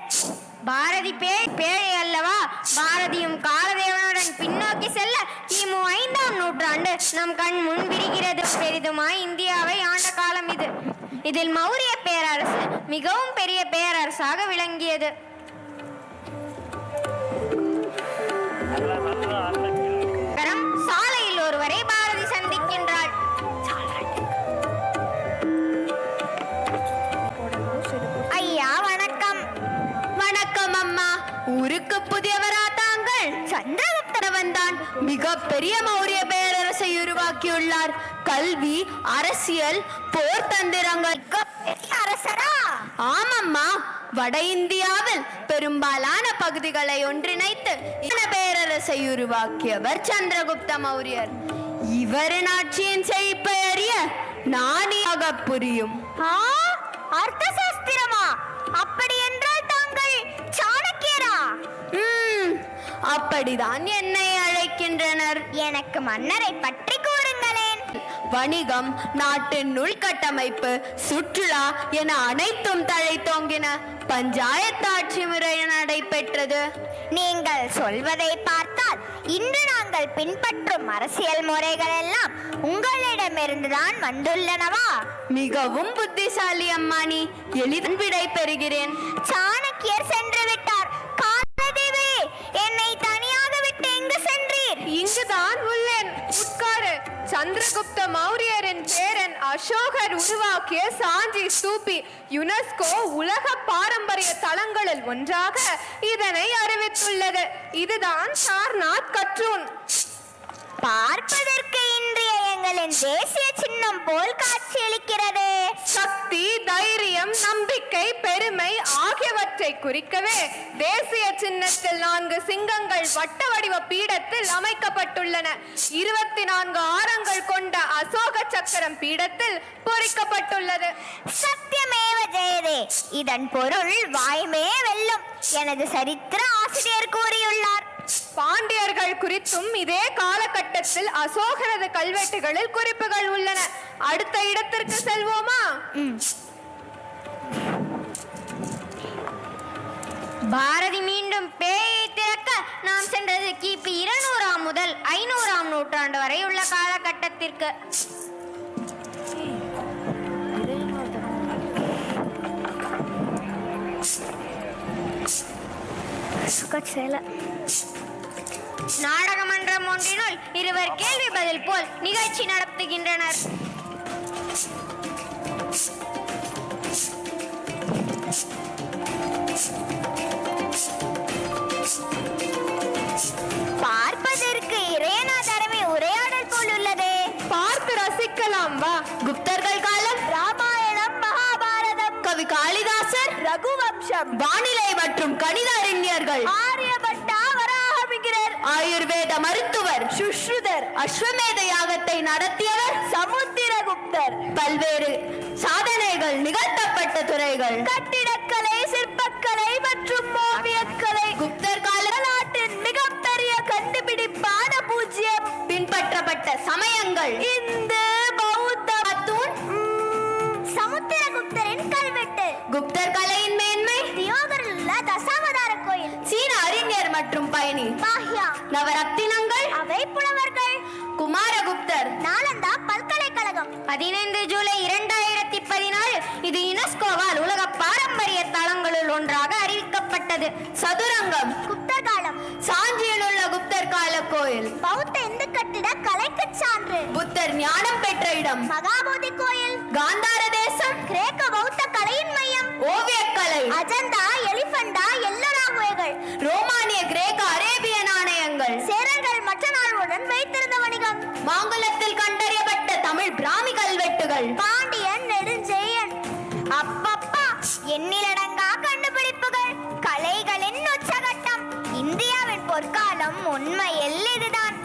பாரதி பேழை அல்லவா? பாரதியும் காலதேவனுடன் பின்னோக்கி செல்ல கிமு 5ஆம் நூற்றாண்டு நம் கண் முன் விரிகிறது. பெரிதுமாய் இந்தியாவை ஆண்ட காலம் இது. இதில் மௌரிய பேரரசு மிகவும் பெரிய பேரரசாக விளங்கியது. சாலையில் ஒருவரை பாரதி சந்திக்கின்றாள். ஐயா வணக்கம். வணக்கம் அம்மா. ஊருக்கு புதியவரா தாங்கள்? சந்திரகுப்தன் தான் மிக பெரிய மௌரிய பேரரசை உருவாக்கியுள்ளார். கல்வி, அரசியல், போர் தந்திரங்கள். அரசரா? ஆமம்மா. வட இந்தியாவில் பெரும்பாலான பகுதிகளை ஒன்றிணைத்து பேரரசை உருவாக்கியவர் சந்திரகுப்த மௌரியர். இவரின் ஆட்சியின் செழிப்பை அறிய நாணியாக புரியும். அர்த்த சாஸ்திரமா? அப்படி என்றால் தாங்கள் சாணக்கியரா? அப்படிதான் என்னை அழைக்கின்றனர். எனக்கு மன்னரை பற்றி கூறுங்களேன். வணிகம், நாட்டின் உள்கட்டமைப்பு, சுற்றுலா என அனைத்தும் தழைத்தோங்கின. பஞ்சாயத்து ஆட்சி முறை நடைபெற்றது. நீங்கள் சொல்வதை பார்த்தால் இன்று நாங்கள் பின்பற்றும் அரசியல் முறைகள் எல்லாம் உங்களிடமிருந்துதான் வந்துள்ளனவா? மிகவும் புத்திசாலி அம்மா, நீ எளிதில் விடை பெறுகிறேன். சாணக்கியர் சென்று விட்டார். காலதேவி, என்னை தனியாக விட்டு எங்கு சென்றீர்? இங்குதான் உள்ளேன், உட்காரு. சந்திரகுப்த மௌரியரின் பேரன் அசோகர் உருவாக்கிய சாஞ்சி ஸ்தூபி யுனெஸ்கோ உலக பாரம்பரிய தலங்களில் ஒன்றாக இதனை அறிவித்துள்ளது. இதுதான் சார்நாத் கற்றூன். பார்ப்பதற்கு இன்றைய எங்களின் தேசிய சின்னம் போல் காட்சியளிக்கிறது. சக்தி, தைரியம், நம்பிக்கை, பெருமை ஆகியவற்றை குறிக்கவே தேசிய சின்னத்தில் 4 சிங்கங்கள் வட்ட வடிவ பீடத்தில் அமைக்கப்பட்டுள்ளன. 24 ஆரங்கள் கொண்ட அசோக சக்கரம் பீடத்தில் பொறிக்கப்பட்டுள்ளது. சத்தியமேவ ஜெயதே. இதன் பொருள் வாய்மே வெல்லும். எனது சரித்திர ஆசிரியர் கூறியுள்ளார். பாண்டியர்கள் குறித்தும் இதே காலகட்டத்தில் அசோகரது கல்வெட்டுகளில் குறிப்புகள் உள்ளன. அடுத்த இடத்திற்கு செல்வோமா? பாரதி மீண்டும் பேயை திறக்க நாம் சென்றது கிபி 200ஆம் முதல் 500ஆம் நூற்றாண்டு வரை உள்ள காலகட்டத்திற்கு. நாடகமன்றம் ஒன்றினுள் இருவர் கேள்வி பதில் போல் நிகழ்ச்சி நடத்துகின்றனர். பார்ப்பதற்கு இறையனாதரமே உரையாடல் போல் உள்ளதே. பார்த்து ரசிக்கலாம் வா. குப்தர்கள் காலம், ராமாயணம், மகாபாரதம், கவி காளிதாசர், ரகுவம்சம், வானிலை மற்றும் கணித அறிஞர்கள், ஆரியபட்டா, வராஹமிகிரர், ஆயுர்வேத மருத்துவர் சுஷ்ருதர், அஸ்வமேத யாகத்தை நடத்தியவர் சமுத்திரகுப்தர், பல்வேறு சாதனைகள் நிகழ்த்தப்பட்ட துறைகள், கட்டிடக்கலை, சிற்பக்கலை மற்றும் ஓவியக்கலை. குப்தர் கால நாட்டின் மிகப்பெரிய கண்டுபிடிப்பான பூஜ்யம், பின்பற்றப்பட்ட சமயங்கள், இந்து, பௌத்தம், தூண், சமுத்திரகுப்தரின் கல்வெட்டு, குப்தர் கலையின் மேன்மை, தியோகரில் உள்ள தசாவதார கோயில், சீன அறிஞர் மற்றும் பயணி, பாஹ்யா, நவரத்தினங்கள், அவை புலவர்கள், குமாரகுப்தர், நாலந்தா பல்கலைக்கழகம். 15 ஜூலை 2014 இது யுனெஸ்கோவால் உலக பாரம்பரிய தளங்களுள் ஒன்றாக அறிவிக்கப்பட்டது. சதுரங்கம், குப்தர் காலம், சாஞ்சியில் உள்ள குப்தர் கால கோயில், பௌத்த இந்து கட்டிட கலைக்கு சான்று, புத்தர் ஞானம் பெற்ற இடம், மகாபோதி கோயில், காந்தார தேசம், கிரேக்க பௌத்த கலையின் மையம், ஓவியக்கலை, அஜந்தா, எலிபண்டா, எல்லோரா குகைகள், ரோமானிய கிரேக்க அரேபிய நாணயங்கள், சேரர்கள் மற்ற நாடுகளுடன் வைத்திருந்த வணிகம், மாங்குளத்தில் கண்டறியப்பட்ட தமிழ் பிராமி கல்வெட்டுகள், பாண்டியன், நெடுஞ்செழியன். அப்பப்பா, எண்ணிலடங்கா கண்டுபிடிப்புகள், கலைகளின் உச்சகட்டம். இந்தியாவின் பொற்காலம் உண்மையில் இதுதான்.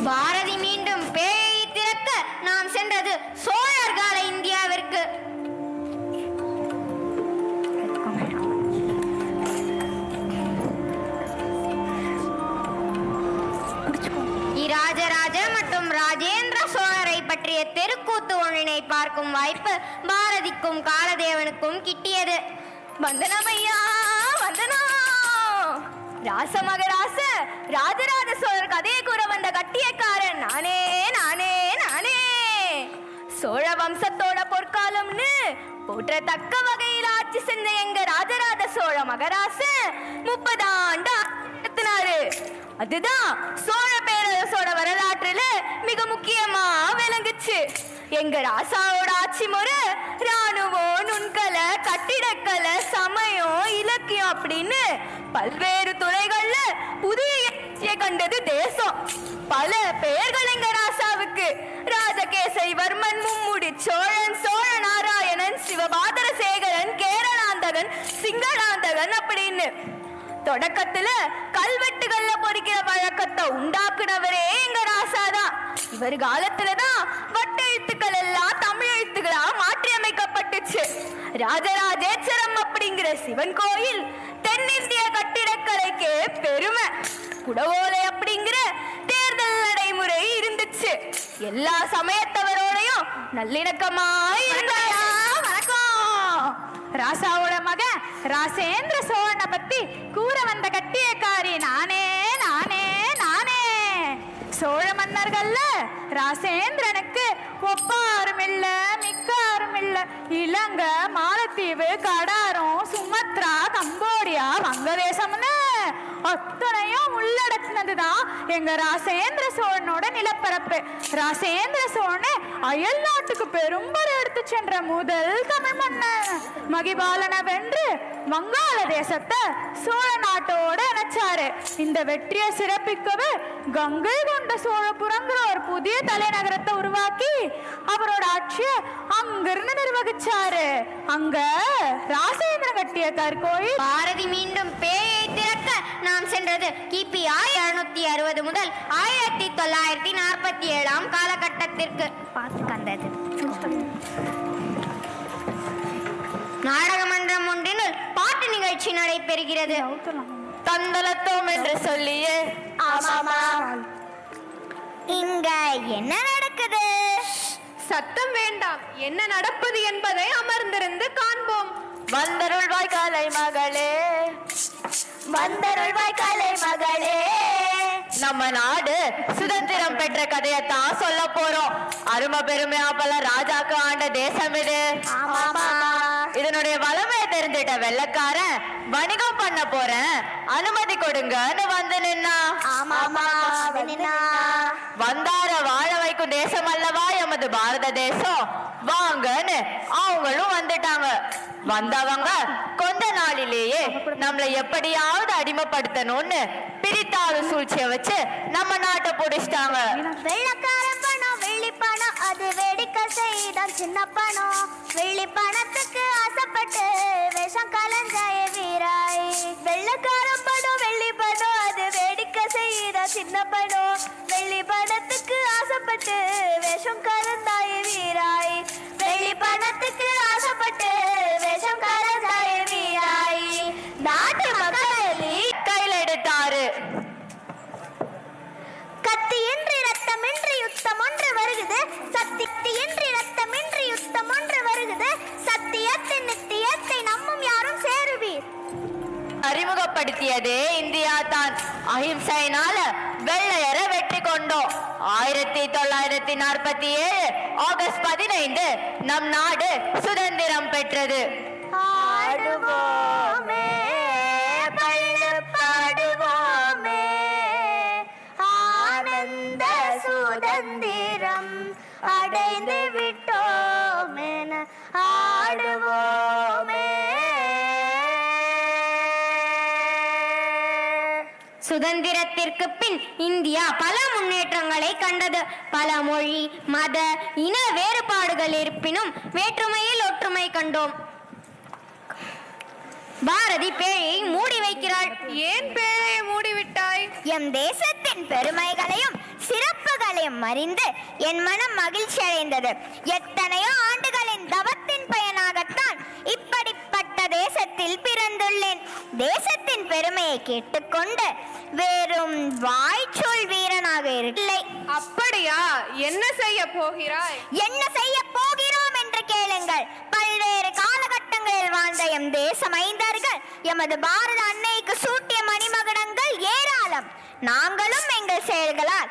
பாரதி மீண்டும் பேயை திறக்க நாம் சென்றது சோழர் கால இந்தியாவிற்கு. பற்றிய தெருக்கூத்து ஒன்றினை பார்க்கும் வாய்ப்பு பாரதிக்கும் காலதேவனுக்கும் கிட்டியது. வந்தனமையா வந்தனா. ராசமகராச ராஜராஜ சோழர் கதையை கூற வந்த கட்டியக்காரன் நானே நானே நானே. சோழ வம்சத்தோட பொற்காலம்னு போற்றத்தக்க வகையில் ஆட்சி செஞ்ச எங்க ராஜராஜ சோழ மகராசன் 30 ஆண்டு நடத்தினாரு. அதுதான் சோழ பேரரசோட வரலாற்றுல மிக முக்கியமா விளங்குச்சு. எங்க ராசாவோட ஆட்சி முறை ராணுவம், நுண்கலை, கட்டிடக்கலை, சமயம், இலக்கியம் அப்படின்னு பல்வேறு துறைகள்ல புதிய கண்டது தேசம். பல பெயர்கள் எங்க ராசாவுக்கு. ராஜகேசரிவர்மன், மும்முடி சோழன், சோழ நாராயணன், சிவபாதரசேகரன், கேரளாந்தகன், சிங்களாந்தகன் அப்படின்னு தொடக்கத்துல கல்வெட்டுகள்ல பொறிக்கிற வழக்கத்தை உண்டாக்குனவரே எங்க ராசாதான். இவர் காலத்துலதான் வட்ட எழுத்துக்கள் எல்லாம் தமிழ் எழுத்துக்களா மாற்றி அமைக்கப்பட்டுச்சு. ராஜராஜேச்சரம் அப்படிங்கிற சிவன் கோயில் தென்னிந்திய கட்டிடக்கலைக்கு பெருமை. குடவோலை அப்படிங்கிற தேர்தல் நடைமுறை இருந்துச்சு. எல்லா சமயத்தவரோடையும் நல்லிணக்கமா இருந்தாயா. வணக்கம். ராசாவோட மகன் ராசேந்திர சோழனை பத்தி கூற வந்த கட்டியக்காரி நானே நானே நானே. சோழ மன்னர்கள்ல ராசேந்திரனுக்கு ஒப்பாரும் இல்ல மிக்காரும் இல்ல. இலங்க, மாலத்தீவு, கடாரம், சுமத்ரா, கம்போடியா, வங்கதேசம்னு அத்தனையும் உள்ளடக்கினதுதான் எங்க ராசேந்திர சோழனோட நிலப்பரப்பு. ராசேந்திர சோழனை அயல் நாட்டுக்கு பெரும்பறை எடுத்து சென்ற முதல் தமிழ் மன்னன். மகிபாலனை வென்று வங்காள தேசத்தை சோழ நாட்டோட இணைச்சாரு. இந்த வெற்றியை சிறப்பிக்கவே கங்கை கொண்ட சோழபுரங்கிற ஒரு புதிய தலைநகரத்தை உருவாக்கி அவரோட ஆட்சியை அங்கிருந்து நிர்வகிச்சாரு. அங்க ராசேந்திரன் கட்டிய கற்கோயில். பாரதி மீண்டும் பேயை திறக்க நாம் சென்றது கிபி 1760 முதல் 1947 காலகட்டத்திற்கு. கண்டது நாடகமன்றம் ஒன்றினுள் பாட்டு நிகழ்ச்சி நடைபெறுகிறது. தந்தலத்தோம் என்று சொல்லியே. ஆமாமா. இங்க என்ன நடக்குது? சத்தம் வேண்டாம். என்ன நடப்பது என்பதை அமர்ந்திருந்து காண்போம். வந்தருள்வாய் கலை மகளே, வந்தருள்வாய் கலை மகளே. நம்ம நாடு சுதந்திரம் பெற்ற கதையத்தான் சொல்ல போறோம். அருமை பெருமையா பல ராஜாக்கு ஆண்ட தேசம் இது. இதனுடைய வளமையை தெரிஞ்சிட்ட வெள்ளக்காரன் வணிகம் பண்ண போறேன் அனுமதி கொடுங்கன்னு வந்து நின்னா. வந்தார வாழ வைக்கும் தேசம் அல்லவா எமது பாரத தேசம். வாங்கன்னு அவங்களும் வந்துட்டாங்க. வந்தவங்க கொஞ்ச நாளிலேயே நம்மளை எப்படியாவது அடிமைப்படுத்தணும்னு பிரித்தாறு சூழ்ச்சிய வச்சு நம்ம நாட்டை பிடிச்சிட்டாங்க. வெள்ளக்காரன் பணம், வெள்ளி பணம், அது வேடிக்கை செய்தான் சின்ன பணம். வெள்ளி பணத்துக்கு ஆசைப்பட்டு விஷம் கலந்தாய வீராய். வெள்ளக்காரன் பணம், வெள்ளி பணம், அது வேடிக்கை செய்தான் சின்ன பணம். வெள்ளி பணத்துக்கு ஆசைப்பட்டு விஷம் கலந்தாய வீராய். வெள்ளி பணத்துக்கு ஆசைப்பட்டு விஷம் கலந்தாய வீராய். நாட்டு மக்கள் கையில் எடுத்தாரு. கத்தியின்றி ரத்தமின்றி யுத்தம் ஒன்று வருகுது. சத்தியின்றி ரத்தமின்றி யுத்தம் ஒன்று வருகுது. சத்தியத்தின் நித்தியத்தை நம்மும் யாரும் சேருவீர். அறிமுகப்படுத்தியதே இந்தியா தான். அஹிம்சையினால வெள்ளையரை வெற்றி கொண்டோம். 1947 ஆகஸ்ட் 15 நம் நாடு சுதந்திரம் பெற்றது. ஆடுவோமே பள்ளு பாடுவோமே ஆனந்த சுதந்திரம் அடைந்து விட்டோம் என ஆடுவோமே. சுதந்திரத்திற்கு பின் இந்தியா பல முன்னேற்றங்களை கண்டது. பல மொழி, மத, இன வேறுபாடுகள் இருப்பினும் வேற்றுமையில் ஒற்றுமை கண்டோம். பாரதி பேழையை மூடி வைக்கிறாள். ஏன் பேழையை மூடிவிட்டாய்? எம் தேசத்தின் பெருமைகளையும் சிறப்புகளையும் அறிந்து என் மனம் மகிழ்ச்சி அடைந்தது. எத்தனையோ ஆண்டுகளின் தவத்தின் பயனாகத்தான் இப்படிப்பட்ட தேசத்தில் வீட்டில் பிறந்துள்ளேன். தேசத்தின் பெருமையை கேட்டுக்கொண்டு வெறும் வாய்ச்சொல் வீரனாக இல்லை. அப்படியா? என்ன செய்ய போகிறாய்? என்ன செய்ய போகிறோம் என்று கேளுங்கள். பல்வேறு காலகட்டங்களில் வாழ்ந்த எம் தேச மைந்தர்கள் எமது பாரத அன்னைக்கு சூட்டிய மணிமகுடங்கள் ஏராளம். நாங்களும் எங்கள் செயல்களால்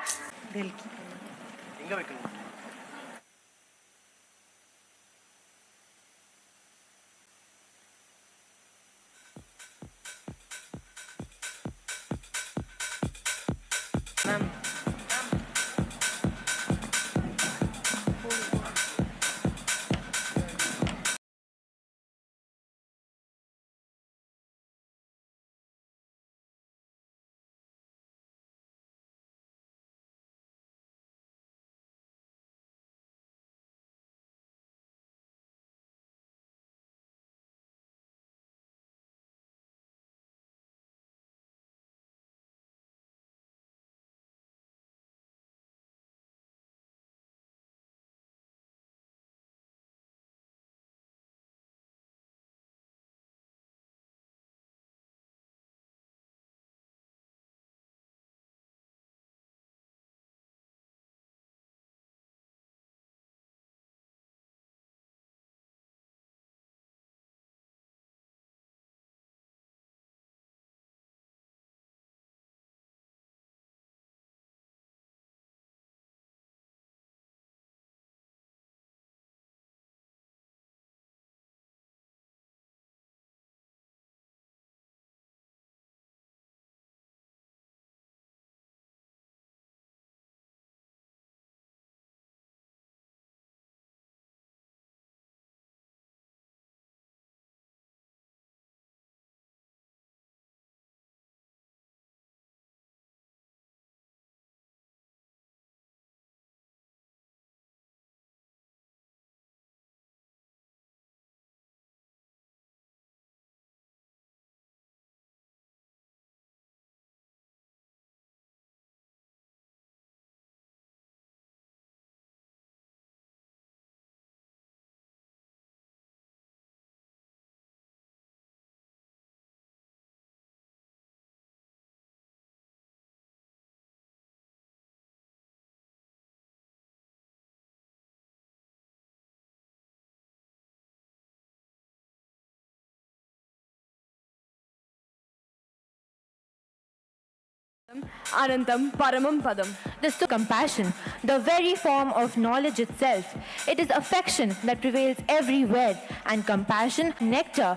Anantam Paramam Padam. This to compassion, the very form of knowledge itself. It is affection that prevails everywhere, and compassion, nectar.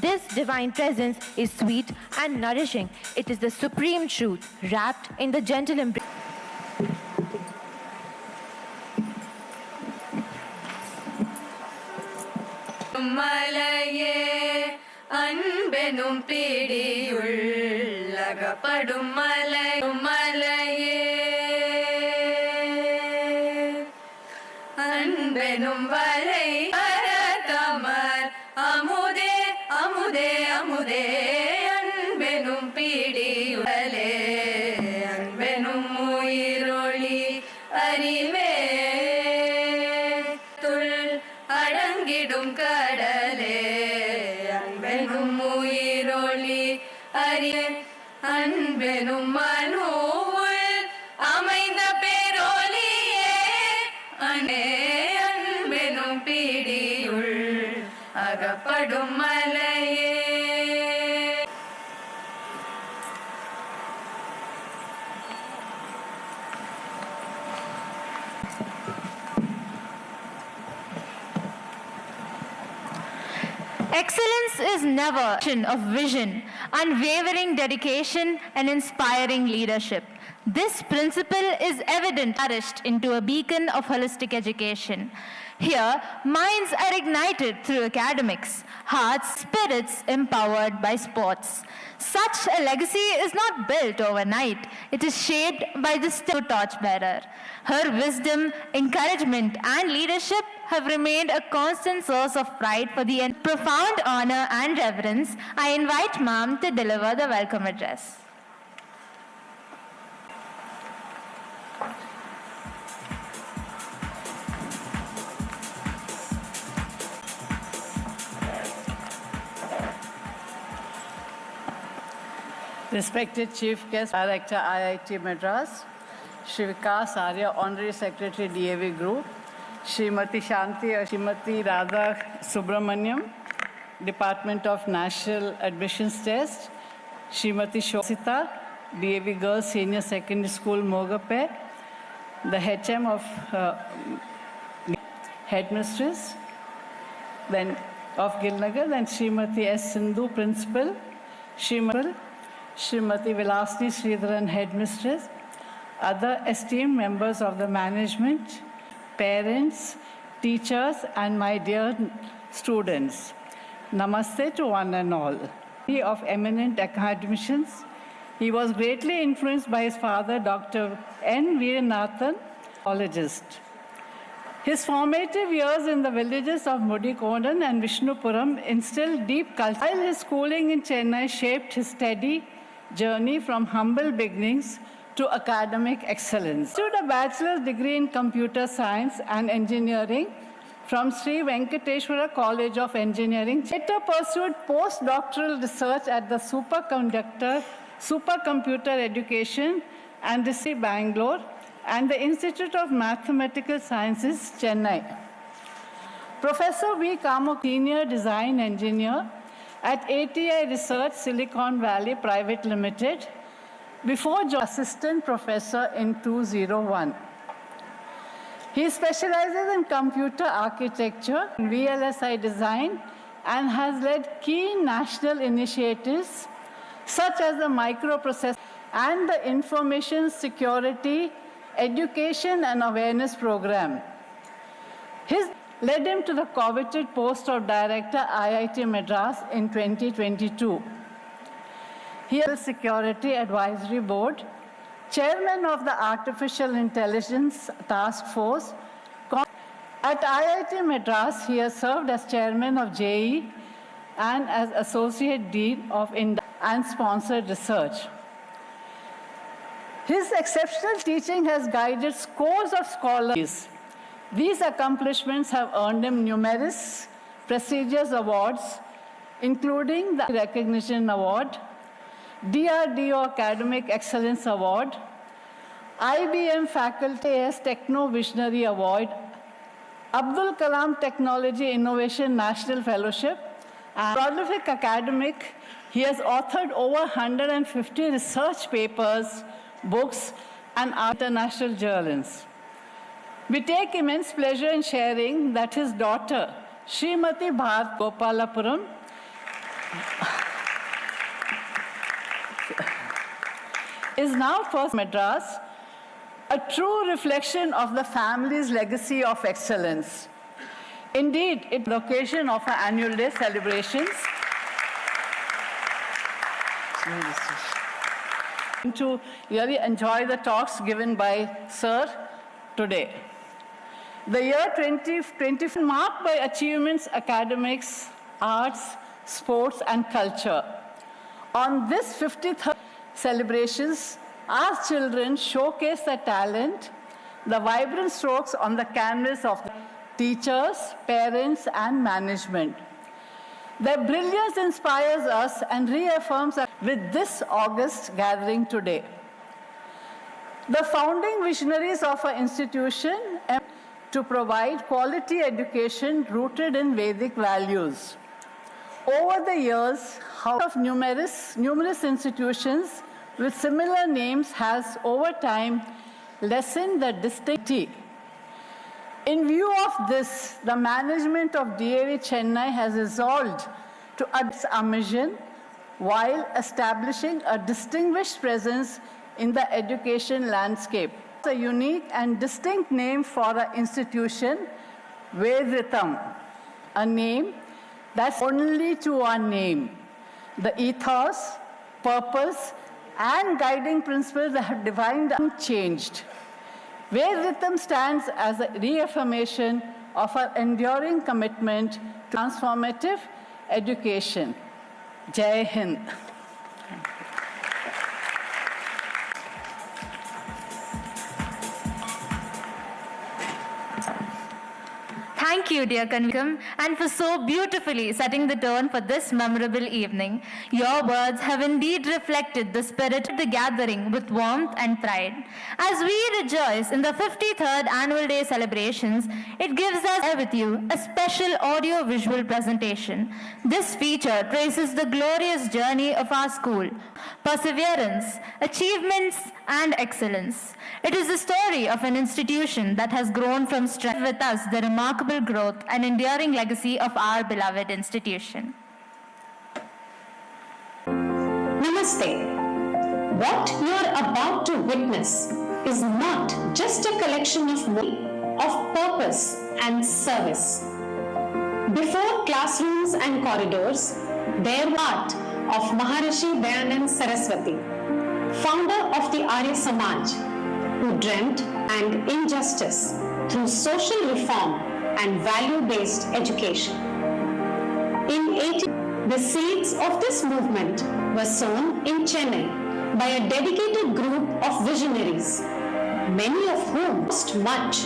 This divine presence is sweet and nourishing. It is the supreme truth, wrapped in the gentle embrace. மலையே அன்பெனும் பிடியுள் அகப்படும் மலையே அன்பெனும் வரை பரதமர் அமுதே அமுதே அமுதே அன்பெனும் பிடியுளே அன்பெனும் உயிரொளி அறிவே அடங்கிடும் கடலே அன்பெனும் உயிரொளி அறிய அன்பெனும் மனோவுள் அமைந்த பேரொளியே அனே அன்பெனும் பிடியுள் அகப்படும் மலையே. Excellence is never of vision, unwavering dedication, and inspiring leadership. This principle is evident nourished into a beacon of holistic education. Here, minds are ignited through academics, hearts, spirits empowered by sports. Such a legacy is not built overnight. It is shaped by the torchbearer. Her wisdom, encouragement, and leadership have remained a constant source of pride for the profound honor and reverence. I invite Ma'am to deliver the welcome address. Respected Chief Guest, Director IIT Madras, Shri Vikas Arya, Honorary Secretary D.A.V Group, Srimati Shanti or Srimati Radha Subramaniam, Department of National Admissions Test, Srimati Shosita, D.A.V Girls Senior Secondary School, Mogape, the HM of Headmistress, then of Gilnagar, then Srimati S. Sindhu, Principal, Srimati Vilasni Sridharan, Headmistress, other esteemed members of the management, parents, teachers, and my dear students. Namaste to one and all. Of eminent academicians, he was greatly influenced by his father, Dr. N. Veeranathan, geologist. His formative years in the villages of Mudikodan and Vishnupuram instilled deep culture, while his schooling in Chennai shaped his steady journey from humble beginnings to academic excellence. He pursued a bachelor's degree in computer science and engineering from Sri Venkateshwara College of Engineering. Later pursued postdoctoral research at the Supercomputer Education and Research Bangalore and the Institute of Mathematical Sciences, Chennai. Professor V. Kamo, Senior Design Engineer at ATI Research, Silicon Valley Private Limited, before Assistant Professor in 2001. He specializes in computer architecture and VLSI design and has led key national initiatives such as the microprocessor and the Information Security Education and Awareness Program. His led him to the coveted post of Director IIT Madras in 2022. He is the Security Advisory Board, Chairman of the Artificial Intelligence Task Force. At IIT Madras, he has served as Chairman of JE and as Associate Dean of and Sponsored Research. His exceptional teaching has guided scores of scholars. These accomplishments have earned him numerous prestigious awards, including the Recognition Award, DRDO Academic Excellence Award, IBM Faculty Techno Visionary Award, Abdul Kalam Technology Innovation National Fellowship, and prolific academic. He has authored over 150 research papers, books, and international journals. We take immense pleasure in sharing that his daughter, Srimati Bharat Gopalapuram, is now first Madras, a true reflection of the family's legacy of excellence. Indeed, it's the occasion of our annual day celebrations. To really enjoy the talks given by Sir today. The year 2020 marked by achievements, academics, arts, sports, and culture. On this 53rd celebrations, our children showcase their talent, the vibrant strokes on the canvas of teachers, parents, and management. Their brilliance inspires us and reaffirms us with this August gathering today. The founding visionaries of our institution aim to provide quality education rooted in Vedic values. Over the years, numerous institutions with similar names has over time lessened the distinctivity. In view of this, the management of D.A.V Chennai has resolved to adopt our mission while establishing a distinguished presence in the education landscape. It's a unique and distinct name for our institution, Vedritam, a name that's only to our name. The ethos, purpose, and guiding principles that have defined unchanged. Vedritam stands as a reaffirmation of our enduring commitment to transformative education. Jai Hind. Thank you, dear Kanvikam, and for so beautifully setting the tone for this memorable evening. Your words have indeed reflected the spirit of the gathering with warmth and pride. As we rejoice in the 53rd Annual Day celebrations, it gives us here with you a special audio-visual presentation. This feature traces the glorious journey of our school, perseverance, achievements, and excellence. It is the story of an institution that has grown from strength with us the remarkable growth and enduring legacy of our beloved institution. Namaste. What you are about to witness is not just a collection of purpose and service. Before classrooms and corridors, there was art of Maharishi Dayanand Saraswati, founder of the Arya Samaj, who dreamt and injustice through social reform and value-based education. In 18, the seeds of this movement were sown in Chennai by a dedicated group of visionaries, many of whom lost much,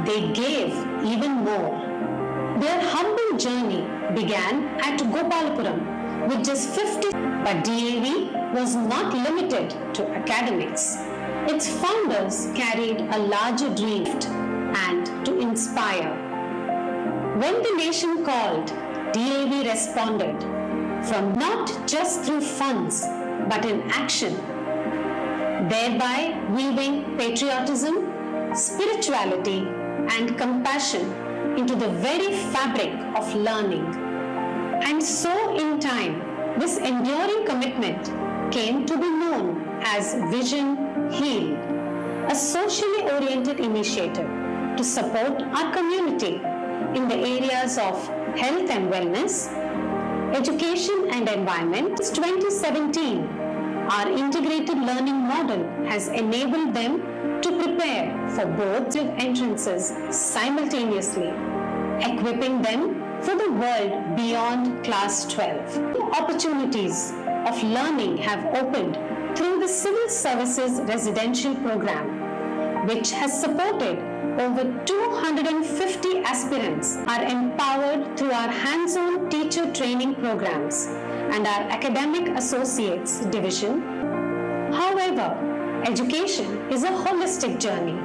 they gave even more. Their humble journey began at Gopalapuram with just 50, but D.A.V was not limited to academics. Its founders carried a larger dream and to inspire. When the nation called, D.A.V responded, from not just through funds, but in action, thereby weaving patriotism, spirituality, and compassion into the very fabric of learning. And so in time, this enduring commitment came to be known as Vision Heal, a socially oriented initiative to support our community in the areas of health and wellness, education and environment. Since 2017, our integrated learning model has enabled them to prepare for both entrances simultaneously, equipping them for the world beyond class 12. Opportunities of learning have opened through the Civil Services Residential Program, which has supported over 250 aspirants are empowered through our hands-on teacher training programs and our Academic Associates Division. However, education is a holistic journey,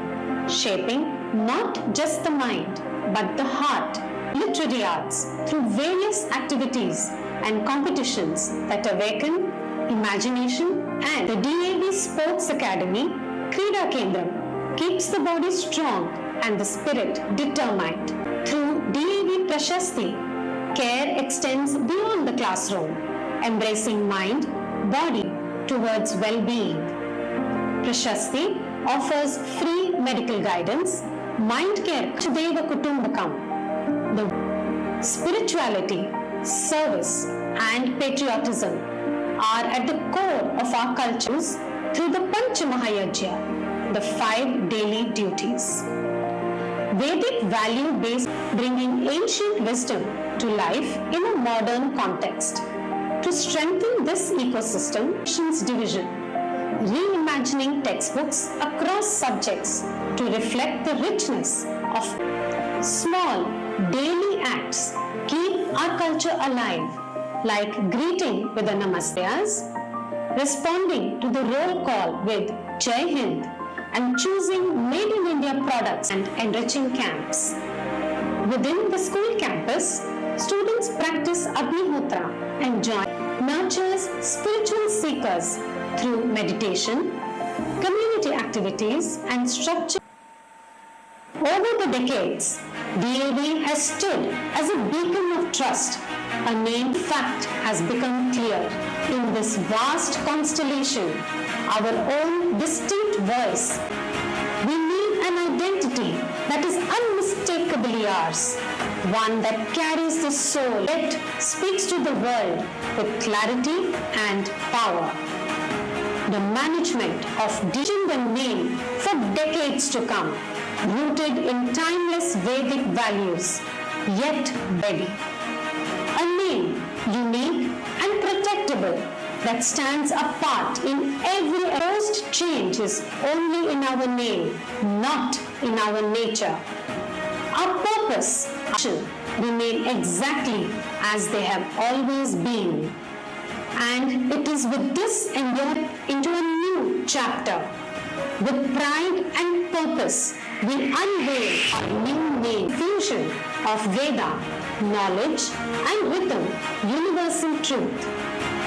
shaping not just the mind, but the heart. Literary arts through various activities and competitions that awaken imagination, and the D.A.V Sports Academy, Krida Kendram, keeps the body strong and the spirit determined. Through D.A.V Prashasti, care extends beyond the classroom, embracing mind, body towards well-being. Prashasti offers free medical guidance, mind care to D.A.V Kutumbakam. The spirituality, service, and patriotism are at the core of our cultures through the Panchamahayajna, the 5 daily duties. Vedic value-based, bringing ancient wisdom to life in a modern context. To strengthen this ecosystem, Missions Division, reimagining textbooks across subjects to reflect the richness of small daily acts keep our culture alive, like greeting with a Namasteas, responding to the roll call with Jai Hind, and choosing Made in India products and enriching camps. Within the school campus, students practice Agnihotra and join nurtures spiritual seekers through meditation, community activities, and structure. Over the decades, D.A.V has stood as a beacon of trust. A named fact has become clear. In this vast constellation, our own distinct voice, we need an identity that is unmistakably ours, one that carries the soul, yet speaks to the world with clarity and power. The management of digital the name for decades to come, rooted in timeless Vedic values, yet ready. A name unique and protectable that stands apart in every opposed change is only in our name, not in our nature. Our purpose shall remain exactly as they have always been. And it is with this endeavor into a new chapter. With pride and purpose, we unveil our new name, fusion of Veda, knowledge and rhythm, universal truth.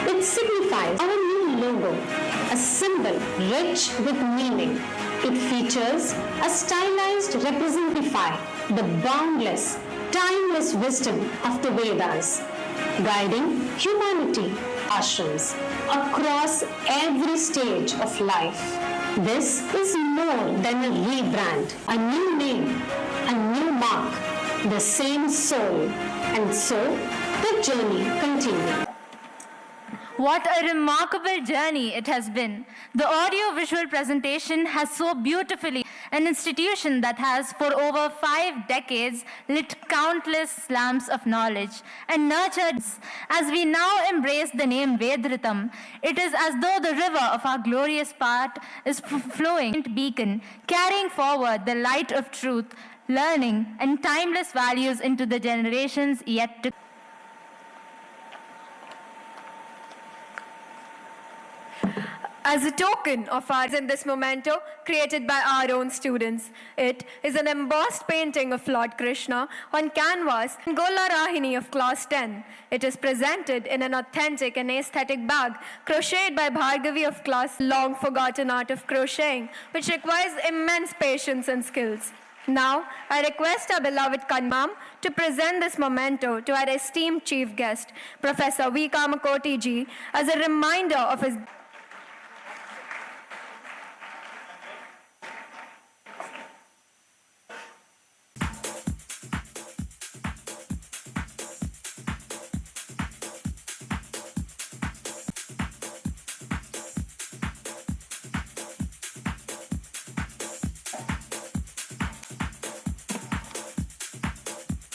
It signifies our new logo, a symbol rich with meaning. It features a stylized representation of the boundless, timeless wisdom of the Vedas, guiding humanity, ashrams, across every stage of life. This is more than a rebrand, a new name, a new mark, the same soul, and so the journey continues. What a remarkable journey it has been. The audio-visual presentation has so beautifully an institution that has for over 5 decades lit countless lamps of knowledge and nurtured. As we now embrace the name Vedritam, it is as though the river of our glorious path is flowing beacon, carrying forward the light of truth, learning, and timeless values into the generations yet to come. As a token of ours in this memento created by our own students, it is an embossed painting of Lord Krishna on canvas in Gola Rahini of class 10. It is presented in an authentic and aesthetic bag crocheted by Bhargavi of class long forgotten art of crocheting, which requires immense patience and skills. Now, I request our beloved Kanmam to present this memento to our esteemed chief guest, Professor V. Kamakoti ji, as a reminder of his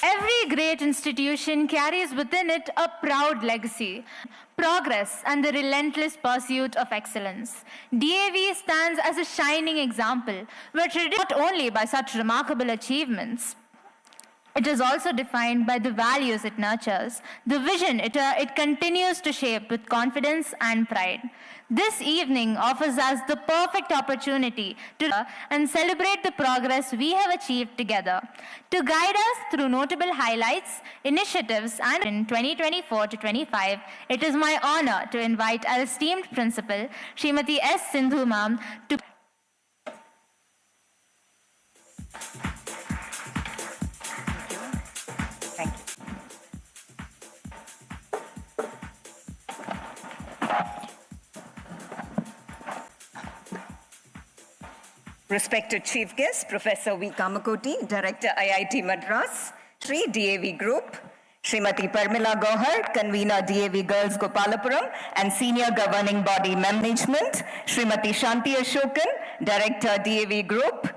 Every great institution carries within it a proud legacy, progress, and the relentless pursuit of excellence. D.A.V. stands as a shining example, not only by such remarkable achievements. It is also defined by the values it nurtures, the vision it continues to shape with confidence and pride. This evening offers us the perfect opportunity to and celebrate the progress we have achieved together. To guide us through notable highlights, initiatives, and in 2024 to 25, it is my honor to invite our esteemed principal, Srimati S. Sindhu Ma'am, to Respected Chief Guest, Professor V. Kamakoti, Director IIT Madras, Sri D.A.V. Group, Srimati Parmila Gohar, Convener D.A.V. Girls Gopalapuram and Senior Governing Body Management, Srimati Shanti Ashokan, Director D.A.V. Group,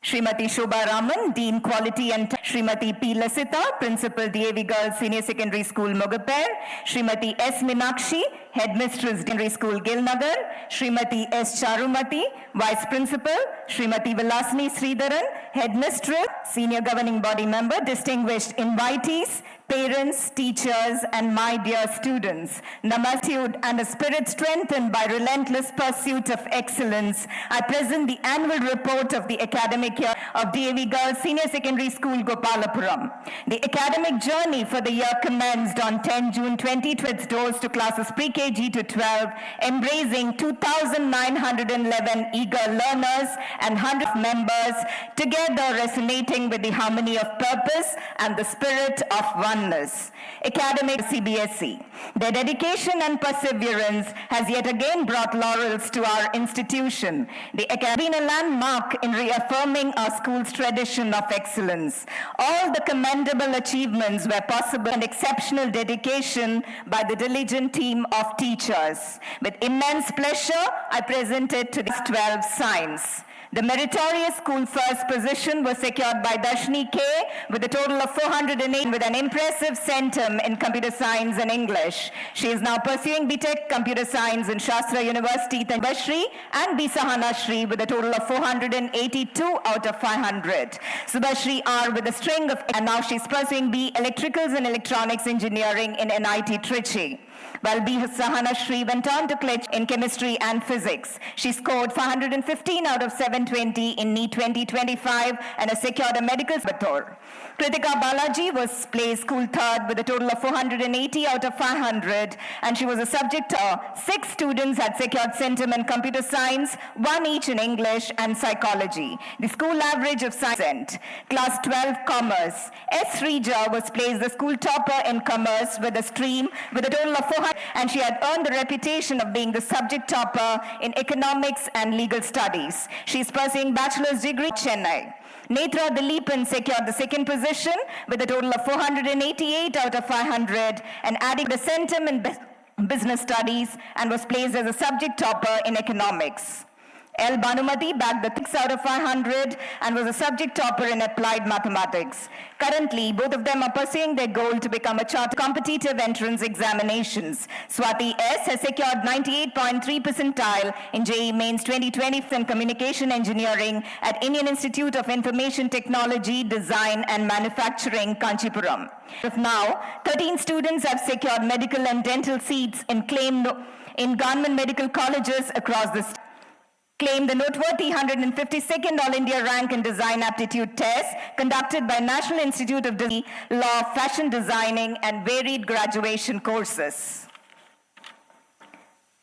Srimati Shobha Raman, Dean Quality and Srimati P. Lasita, Principal D.A.V. Girls Senior Secondary School Mogaper, Srimati S. Minakshi, Headmistress Secondary School Gilnagar, Srimati S. Charumati, Vice Principal, Srimati Vilasini Sridharan, Headmistress, Senior Governing Body Member, distinguished invitees, parents, teachers, and my dear students. Namaste and a spirit strengthened by relentless pursuit of excellence, I present the annual report of the academic year of D.A.V. Girls Senior Secondary School Gopalapuram. The academic journey for the year commenced on 10 June 2020 with its doors to classes pre-KG to 12, embracing 2,911 eager learners and 100 members, together resonating with the harmony of purpose and the spirit of oneness. Academic CBSE. Their dedication and perseverance has yet again brought laurels to our institution. The academy has been a landmark in reaffirming our school's tradition of excellence. All the commendable achievements were possible and exceptional dedication by the diligent team of teachers. With immense pleasure, I present it to the 12 signs. The meritorious school first position was secured by Darshini K with a total of 408 with an impressive centum in computer science and English. She is now pursuing BTech Computer Science in Shastra University, Tanbashri, and B. Sahana Shri with a total of 482 out of 500. Subhashri R with a string of, and now she's pursuing B. Electricals and Electronics Engineering in NIT Trichy. While B. Sahana Shri went on to clutch in chemistry and physics. She scored 415 out of 720 in NEET 2025 and has secured a medical bator. Kritika Balaji was placed school third with a total of 480 out of 500, and she was a subject of 6 students had secured centum in computer science, 1 each in English and psychology. The school average of science. Class 12 Commerce. S. Rija was placed the school topper in commerce with a stream with a total of 400, and she had earned the reputation of being the subject topper in economics and legal studies. She is pursuing bachelor's degree in Chennai. Netra Dileepan secured the second position with a total of 488 out of 500 and adding the centum in business studies and was placed as a subject topper in economics. L. Banumati bagged the 6 out of 500 and was a subject topper in applied mathematics. Currently, both of them are pursuing their goal to become a chartered competitive entrance examinations. Swati S. has secured 98.3 percentile in JEE Mains 2020 in Communication Engineering at Indian Institute of Information Technology, Design and Manufacturing, Kanchipuram. Now, 13 students have secured medical and dental seats in government medical colleges across the state. Claimed the noteworthy 152nd All India Rank in Design Aptitude Test conducted by National Institute of Design, Law, Fashion Designing and varied graduation courses.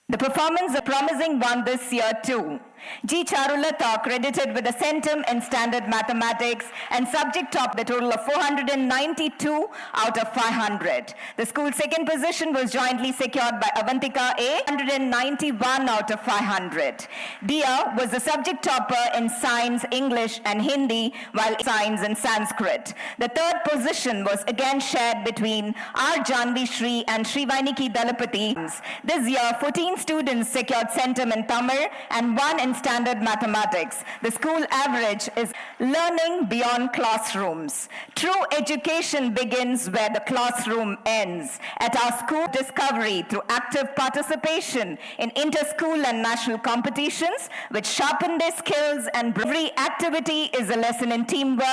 The performance a promising one this year too. G. Charulata credited with a centum in standard mathematics and subject top the total of 492 out of 500. The school's second position was jointly secured by Avantika A, 191 out of 500. Dia was the subject topper in science, English and Hindi, while science and Sanskrit. The third position was again shared between R. Janvi Shri and Srivainiki Dalapati. This year, 14 students secured centum in Tamil and 1 in standard mathematics. The school average is learning beyond classrooms. True education begins where the classroom ends. At our school, discovery through active participation in inter-school and national competitions, which sharpen their skills, and every activity is a lesson in teamwork,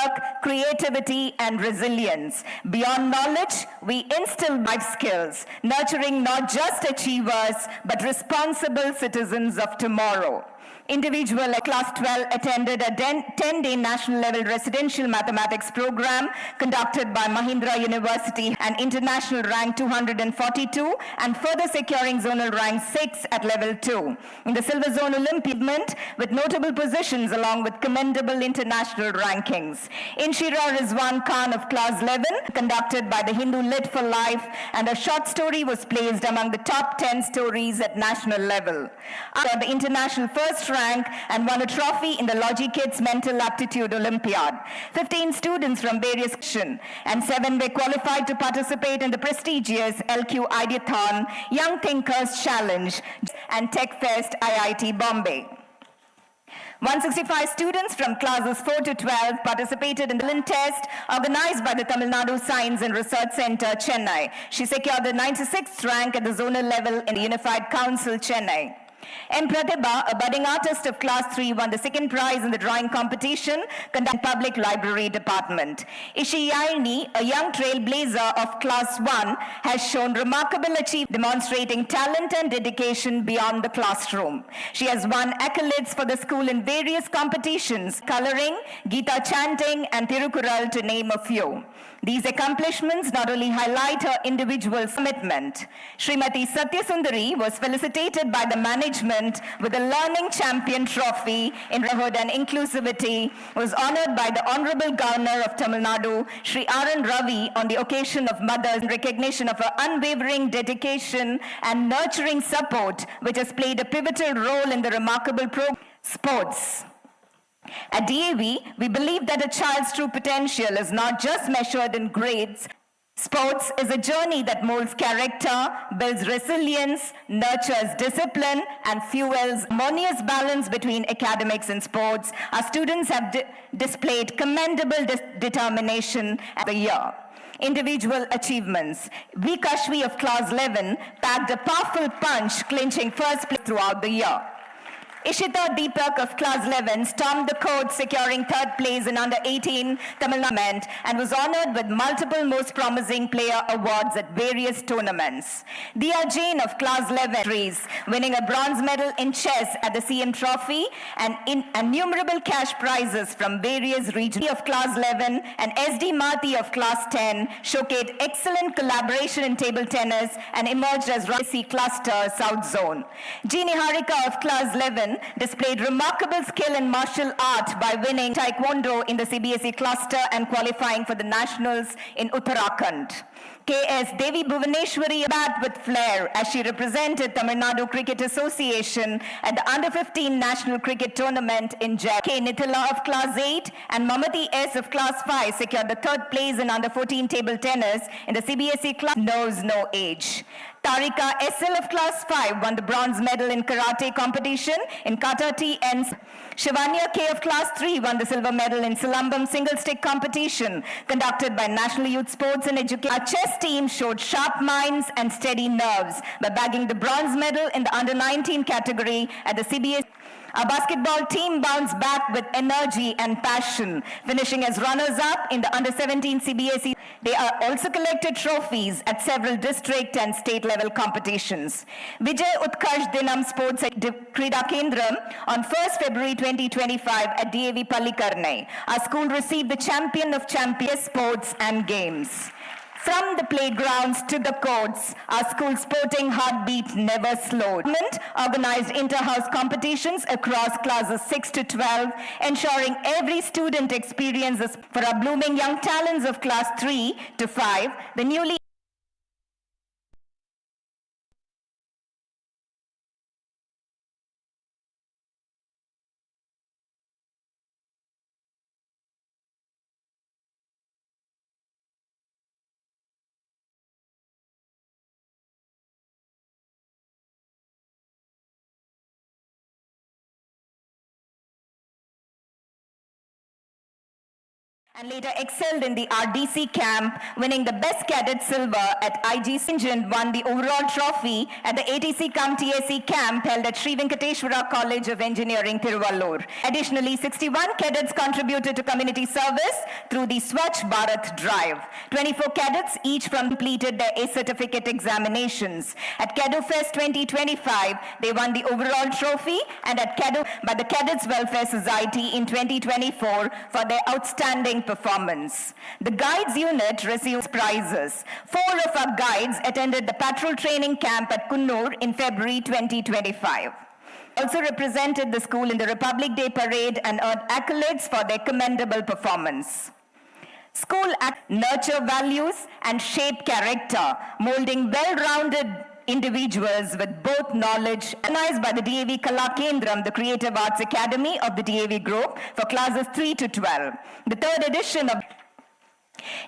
creativity, and resilience. Beyond knowledge, we instill life skills, nurturing not just achievers, but responsible citizens of tomorrow. Individual at Class 12 attended a 10-day national level residential mathematics program conducted by Mahindra University and international rank 242 and further securing zonal rank 6 at level 2. In the Silver Zone Olympiad with notable positions along with commendable international rankings. Inshira Rizwan Khan of Class 11 conducted by the Hindu Lit for Life, and a short story was placed among the top 10 stories at national level. After the international first rank and won a trophy in the Logi Kids Mental Aptitude Olympiad. 15 students from various sections and 7 were qualified to participate in the prestigious LQ Ideathon, Young Thinkers Challenge and Tech Fest IIT Bombay. 165 students from classes 4 to 12 participated in the Lynn test organized by the Tamil Nadu Science and Research Center, Chennai. She secured the 96th rank at the zonal level in the Unified Council, Chennai. M. Pratibha, a budding artist of Class 3, won the second prize in the drawing competition conducted in Public Library Department. Ishi Yaini, a young trailblazer of Class 1, has shown remarkable achievement demonstrating talent and dedication beyond the classroom. She has won accolades for the school in various competitions, coloring, Gita chanting, and Tirukural, to name a few. These accomplishments not only highlight her individual commitment. Srimati Satyasundari was felicitated by the management with the Learning Champion Trophy in Brotherhood and Inclusivity, was honored by the Honorable Governor of Tamil Nadu, Sri R.N. Ravi, on the occasion of Mother's in recognition of her unwavering dedication and nurturing support, which has played a pivotal role in the remarkable sports. At D.A.V, we believe that a child's true potential is not just measured in grades, Sports is a journey that molds character, builds resilience, nurtures discipline, and fuels harmonious balance between academics and sports. Our students have displayed commendable determination at the year. Individual achievements. V. Kashvi of Class 11 packed a powerful punch, clinching first place throughout the year. Ishita Deepak of Class 11 stormed the court, securing third place in Under 18 Tamil Nadu and was honored with multiple Most Promising Player awards at various tournaments. Diya Jain of Class 11 winning a bronze medal in chess at the CM Trophy and innumerable cash prizes from various regions. Of Class 11 and SD Marthi of Class 10 showcased excellent collaboration in table tennis and emerged as RC Cluster South Zone. G. Niharika of Class 11 displayed remarkable skill in martial art by winning Taekwondo in the CBSE cluster and qualifying for the nationals in Uttarakhand. K.S. Devi Bhuvaneshwari bat with flair as she represented Tamil Nadu Cricket Association at the Under 15 National Cricket Tournament in Jaipur. K. Nithila of Class 8 and Mamati S. of Class 5 secured the third place in Under 14 table tennis in the CBSE class knows no age. Tarika SL of Class 5 won the bronze medal in karate competition in kata TN. Shivanya K of Class 3 won the silver medal in Silambam single stick competition conducted by National Youth Sports and Education. Our chess team showed sharp minds and steady nerves by bagging the bronze medal in the Under 19 category at the CBS. Our basketball team bounced back with energy and passion, finishing as runners-up in the Under 17 CBSE. They are also collected trophies at several district and state-level competitions. Vijay Utkarsh Dinam Sports Krida Kendram on 1st February 2025 at D.A.V. Pallikarnai. Our school received the champion of champions sports and games. From the playgrounds to the courts, our school's sporting heartbeat never slowed. Organized inter-house competitions across classes 6 to 12, ensuring every student experiences. For our blooming young talents of class 3 to 5, the newly and later excelled in the RDC camp, winning the Best Cadet Silver at IG Sinjan, won the overall trophy at the ATC cum TSC camp held at Sri Venkateshwara College of Engineering, Tiruvallur. Additionally, 61 cadets contributed to community service through the Swachh Bharat Drive. 24 cadets each completed their A certificate examinations. At Cadu Fest 2025, they won the overall trophy and at Cadu by the Cadets Welfare Society in 2024 for their outstanding performance. The guides unit receives prizes. 4 of our guides attended the patrol training camp at Kunnur in February 2025. Also represented the school in the Republic Day Parade and earned accolades for their commendable performance. School nurture values and shape character, molding well-rounded individuals with both knowledge. Organized by the D.A.V. Kala Kendram, the Creative Arts Academy of the D.A.V. Group for classes 3 to 12. The third edition of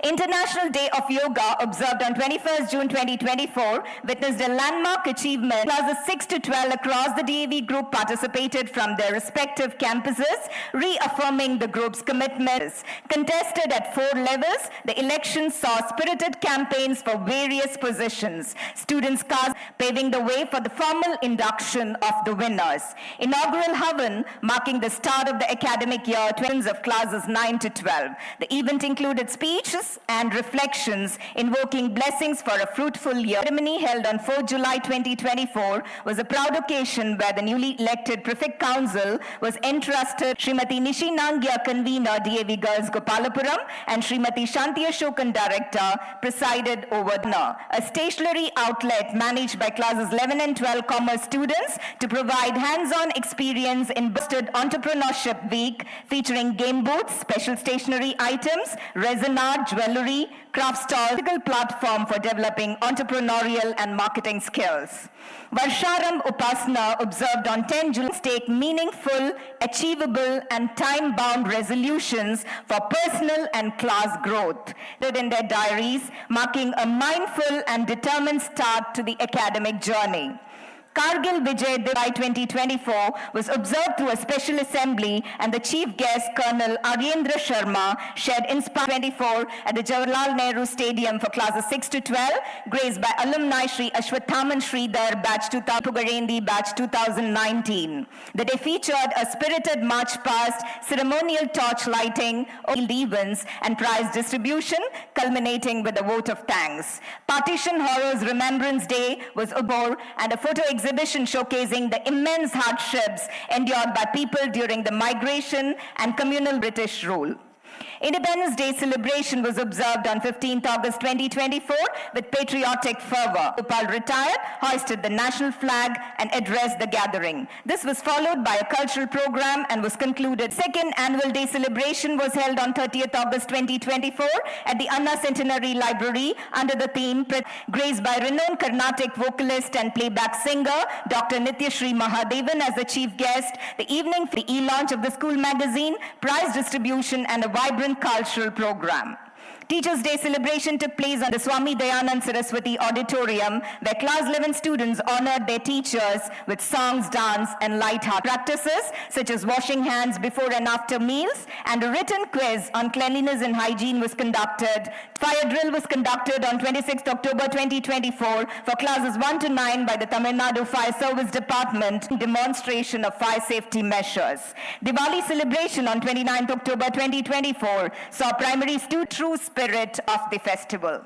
International Day of Yoga, observed on 21st June 2024, witnessed a landmark achievement. Classes 6 to 12 across the D.A.V. group participated from their respective campuses, reaffirming the group's commitments. Contested at 4 levels, the elections saw spirited campaigns for various positions. Students cast, paving the way for the formal induction of the winners. Inaugural Havan, marking the start of the academic year, twins of classes 9 to 12. The event included speeches and reflections invoking blessings for a fruitful year. The ceremony held on 4 July 2024 was a proud occasion where the newly elected Prefect Council was entrusted Srimati Nishi Nangya, convener D.A.V. Girls Gopalapuram, and Srimati Shanti Ashokan, director, presided over a stationery outlet managed by classes 11 and 12 commerce students to provide hands-on experience in Boosted Entrepreneurship Week, featuring game booths, special stationery items, resin art, art, jewelry, craft stall, platform for developing entrepreneurial and marketing skills. Varsharam Upasana observed on 10 July take meaningful, achievable and time-bound resolutions for personal and class growth in their diaries, marking a mindful and determined start to the academic journey. Kargil Vijay Diwali 2024 was observed through a special assembly, and the chief guest, Colonel Aryendra Sharma, shared Inspire 24 at the Jawaharlal Nehru Stadium for classes 6 to 12, graced by alumni Shri Ashwathaman Sridhar, batch 2000, Pugarendi, batch 2019. The day featured a spirited march past, ceremonial torch lighting, events, and prize distribution, culminating with a vote of thanks. Partition Horrors Remembrance Day was abore, and a photo exhibition showcasing the immense hardships endured by people during the migration and communal British rule. Independence Day celebration was observed on 15th August 2024 with patriotic fervor. Gopal retired, hoisted the national flag and addressed the gathering. This was followed by a cultural program and was concluded. Second annual day celebration was held on 30th August 2024 at the Anna Centenary Library under the theme graced by renowned Carnatic vocalist and playback singer Dr. Nityashri Mahadevan as the chief guest. The evening for the e-launch of the school magazine, prize distribution and a vibrant cultural program. Teachers' Day celebration took place on the Swami Dayanand Saraswati Auditorium, where class 11 students honored their teachers with songs, dance, and light-hearted practices, such as washing hands before and after meals, and a written quiz on cleanliness and hygiene was conducted. Fire drill was conducted on 26th October 2024 for classes 1 to 9 by the Tamil Nadu Fire Service Department, demonstration of fire safety measures. Diwali celebration on 29th October 2024 saw primary student true spirit of the festival.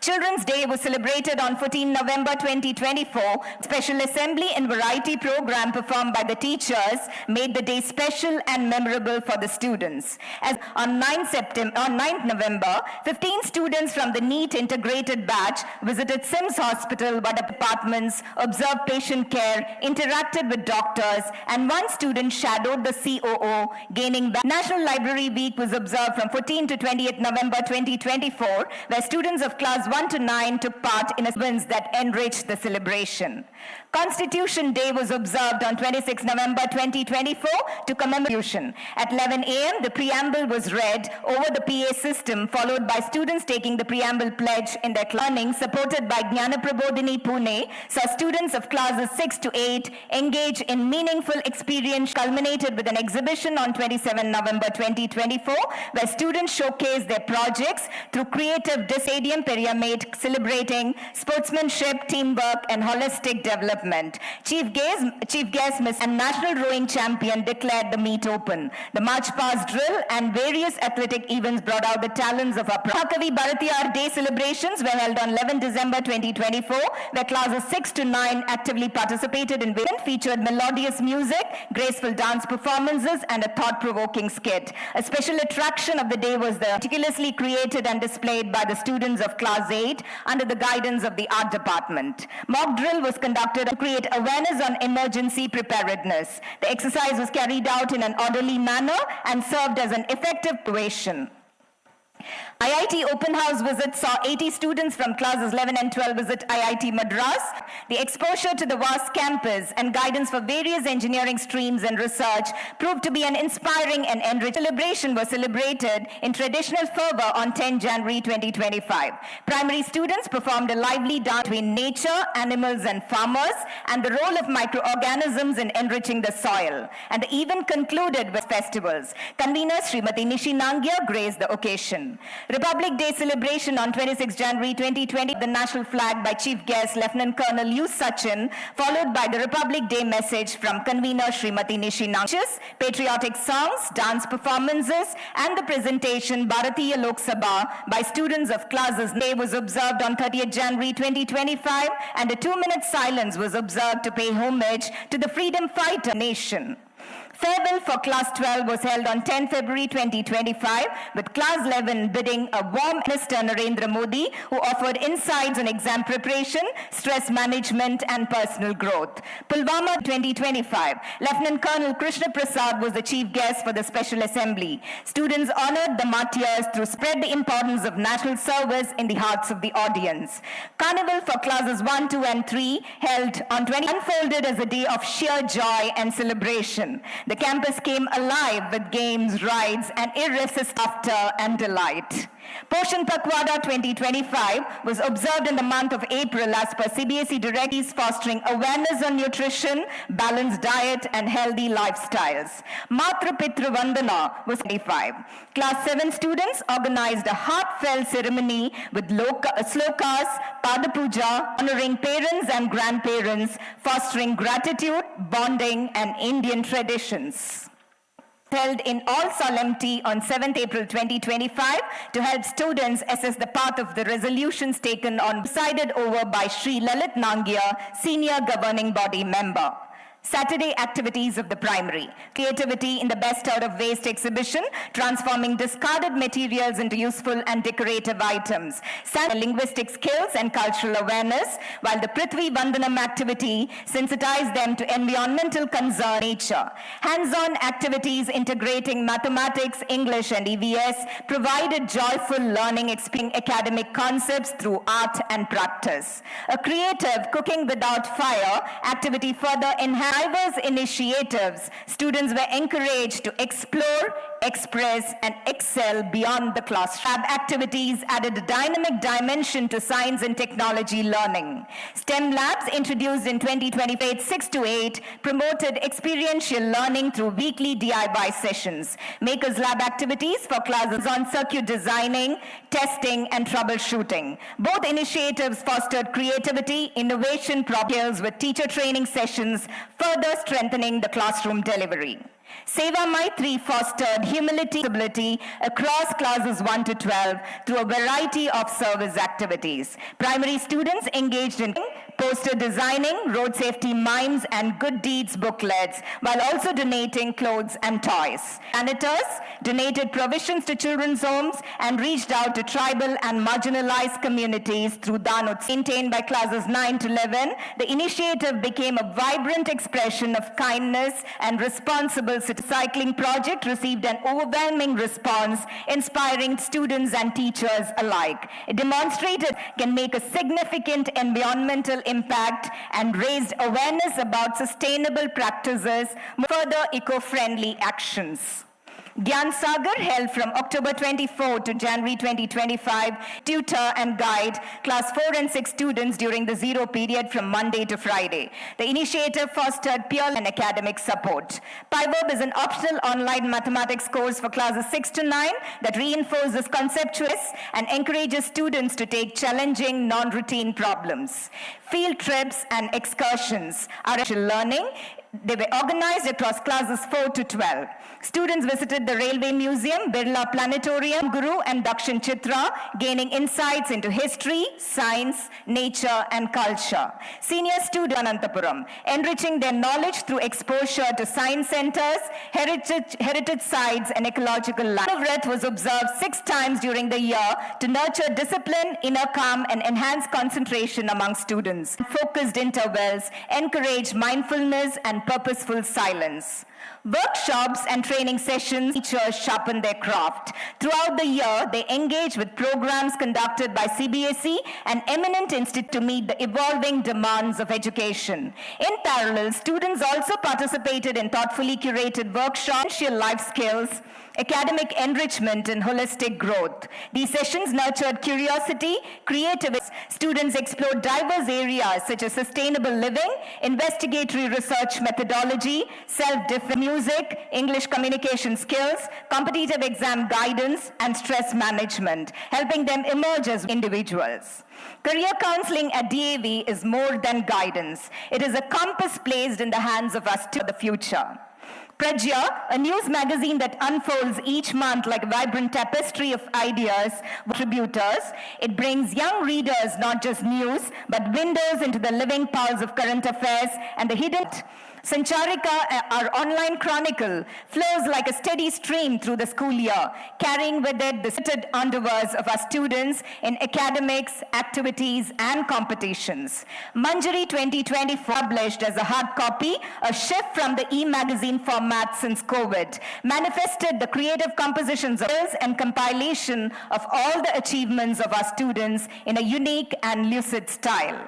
Children's Day was celebrated on 14 November 2024. Special assembly and variety program performed by the teachers made the day special and memorable for the students. As on 9th November, 15 students from the NEET integrated batch visited SIMS Hospital, but departments, observed patient care, interacted with doctors, and one student shadowed the COO, gaining back. National Library Week was observed from 14 to 20th November 2024, where students of class 1 to 9 took part in events that enriched the celebration. Constitution Day was observed on 26 November 2024 to commemorate. At 11 a.m., the preamble was read over the PA system, followed by students taking the preamble pledge in their learning, supported by Jnana Prabodhini Pune, saw students of classes 6 to 8 engage in meaningful experience, culminated with an exhibition on 27 November 2024, where students showcased their projects through creative stadium pyramid, celebrating sportsmanship, teamwork, and holistic development. Chief guest Miss and national rowing champion declared the meet open. The march past drill and various athletic events brought out the talents of our Mahakavi Bharatiyar Day celebrations were held on 11 December 2024, where classes 6 to 9 actively participated in event featured melodious music, graceful dance performances, and a thought-provoking skit. A special attraction of the day was the meticulously created and displayed by the students of class 8 under the guidance of the art department. Mock drill was conducted to create awareness on emergency preparedness. The exercise was carried out in an orderly manner and served as an effective situation. IIT Open House visit saw 80 students from classes 11 and 12 visit IIT Madras. The exposure to the vast campus and guidance for various engineering streams and research proved to be an inspiring and enriching celebration was celebrated in traditional fervor on 10 January 2025. Primary students performed a lively dance between nature, animals and farmers, and the role of microorganisms in enriching the soil. And the event concluded with festivals. Convener Srimati Nishi Nangia graced the occasion. Republic Day celebration on 26 January 2020, the national flag by Chief Guest Lieutenant Colonel U. Sachin, followed by the Republic Day message from convener Srimati Nishi Nangia, patriotic songs, dance performances, and the presentation Bharatiya Lok Sabha by students of classes. Day was observed on 30th January 2025, and a 2-minute silence was observed to pay homage to the freedom fighter nation. Farewell for Class 12 was held on 10 February 2025 with Class 11 bidding a warm Minister Narendra Modi, who offered insights on exam preparation, stress management and personal growth. Pulwama 2025, Lieutenant Colonel Krishna Prasad was the chief guest for the special assembly. Students honored the martyrs through spread the importance of national service in the hearts of the audience. Carnival for classes 1, 2 and 3 held on 20 unfolded as a day of sheer joy and celebration. The campus came alive with games, rides, and irresistible laughter and delight. Poshan Pakwada 2025 was observed in the month of April as per CBSE directives fostering awareness on nutrition, balanced diet, and healthy lifestyles. Matra Pitra Vandana was 25. Class 7 students organized a heartfelt ceremony with slokas, Pada Puja, honoring parents and grandparents, fostering gratitude, bonding, and Indian traditions. Held in all solemnity on 7th April 2025 to help students assess the path of the resolutions taken on presided over by Sri Lalit Nangia, Senior Governing Body Member. Saturday activities of the primary. Creativity in the Best Out of Waste exhibition, transforming discarded materials into useful and decorative items. Linguistic skills and cultural awareness, while the Prithvi Vandanam activity sensitized them to environmental concern nature. Hands-on activities integrating mathematics, English and EVS provided joyful learning experiencing academic concepts through art and practice. A creative cooking without fire activity further enhanced diverse initiatives. Students were encouraged to explore, express, and excel beyond the classroom. Lab activities added a dynamic dimension to science and technology learning. STEM labs introduced in 2028 6 to 8 promoted experiential learning through weekly DIY sessions. Makers Lab activities for classes on circuit designing, testing, and troubleshooting. Both initiatives fostered creativity, innovation, skills with teacher training sessions, further strengthening the classroom delivery. Seva Maitri fostered humility across classes 1 to 12 through a variety of service activities. Primary students engaged in poster designing, road safety mimes, and good deeds booklets, while also donating clothes and toys. Janitors donated provisions to children's homes and reached out to tribal and marginalized communities through Danuts. Maintained by classes 9 to 11, the initiative became a vibrant expression of kindness and responsible cycling project received an overwhelming response, inspiring students and teachers alike. It demonstrated can make a significant environmental impact and raised awareness about sustainable practices, further eco-friendly actions. Gyan Sagar held from October 24 to January 2025, tutor and guide class 4 and 6 students during the zero period from Monday to Friday. The initiative fostered peer and academic support. PyVerb is an optional online mathematics course for classes 6 to 9 that reinforces conceptual and encourages students to take challenging, non-routine problems. Field trips and excursions are learning. They were organized across classes 4 to 12. Students visited the Railway Museum, Birla Planetarium, Guru and Dakshin Chitra, gaining insights into history, science, nature and culture. Senior student Anantapuram, enriching their knowledge through exposure to science centers, heritage sites and ecological life. Vrath was observed 6 times during the year to nurture discipline, inner calm and enhance concentration among students. Focused intervals encourage mindfulness and purposeful silence. Workshops and training sessions, teachers sharpen their craft. Throughout the year, they engage with programs conducted by CBSE and eminent institutes to meet the evolving demands of education. In parallel, students also participated in thoughtfully curated workshops, life skills, academic enrichment, and holistic growth. These sessions nurtured curiosity, creativity. Students explored diverse areas such as sustainable living, investigatory research methodology, self-defense, music, English communication skills, competitive exam guidance, and stress management, helping them emerge as individuals. Career counseling at D.A.V is more than guidance. It is a compass placed in the hands of us to the future. Prajya, a news magazine that unfolds each month like a vibrant tapestry of ideas, contributors. It brings young readers not just news, but windows into the living pulse of current affairs and the hidden. Sancharika, our online chronicle, flows like a steady stream through the school year, carrying with it the spirited endeavors of our students in academics, activities, and competitions. Manjari 2020, published as a hard copy, a shift from the e-magazine format since COVID, manifested the creative compositions of and compilation of all the achievements of our students in a unique and lucid style.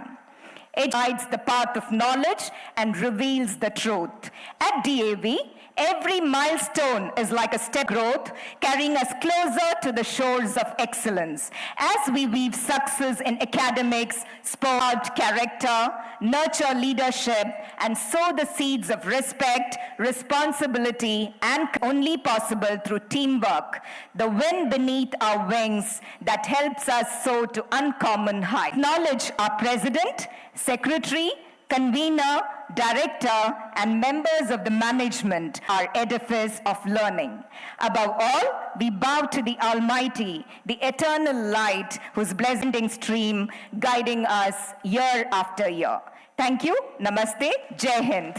It guides the path of knowledge and reveals the truth. At D.A.V, every milestone is like a step growth, carrying us closer to the shores of excellence. As we weave success in academics, sport, character, nurture leadership, and sow the seeds of respect, responsibility, and only possible through teamwork, the wind beneath our wings that helps us soar to uncommon heights. Acknowledge our president, secretary, convener, director, and members of the management, our edifice of learning. Above all, we bow to the Almighty, the eternal light, whose blessing stream guiding us year after year. Thank you. Namaste. Jai Hind.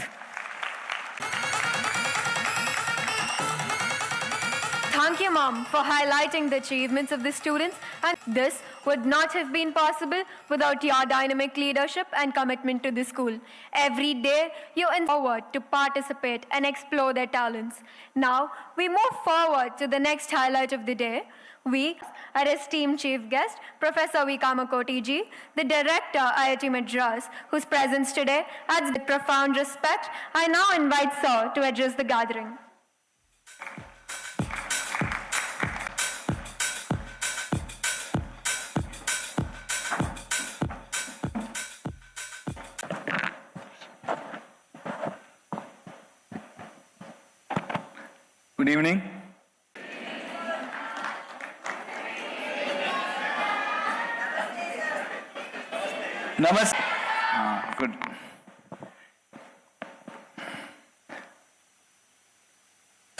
Thank you, Mom, for highlighting the achievements of the students, and this would not have been possible without your dynamic leadership and commitment to the school. Every day, you empower to participate and explore their talents. Now, we move forward to the next highlight of the day. We, our esteemed chief guest, Professor V. Kamakoti ji, the director, IIT Madras, whose presence today adds with profound respect. I now invite Sir to address the gathering. Good evening. Namaste. Good.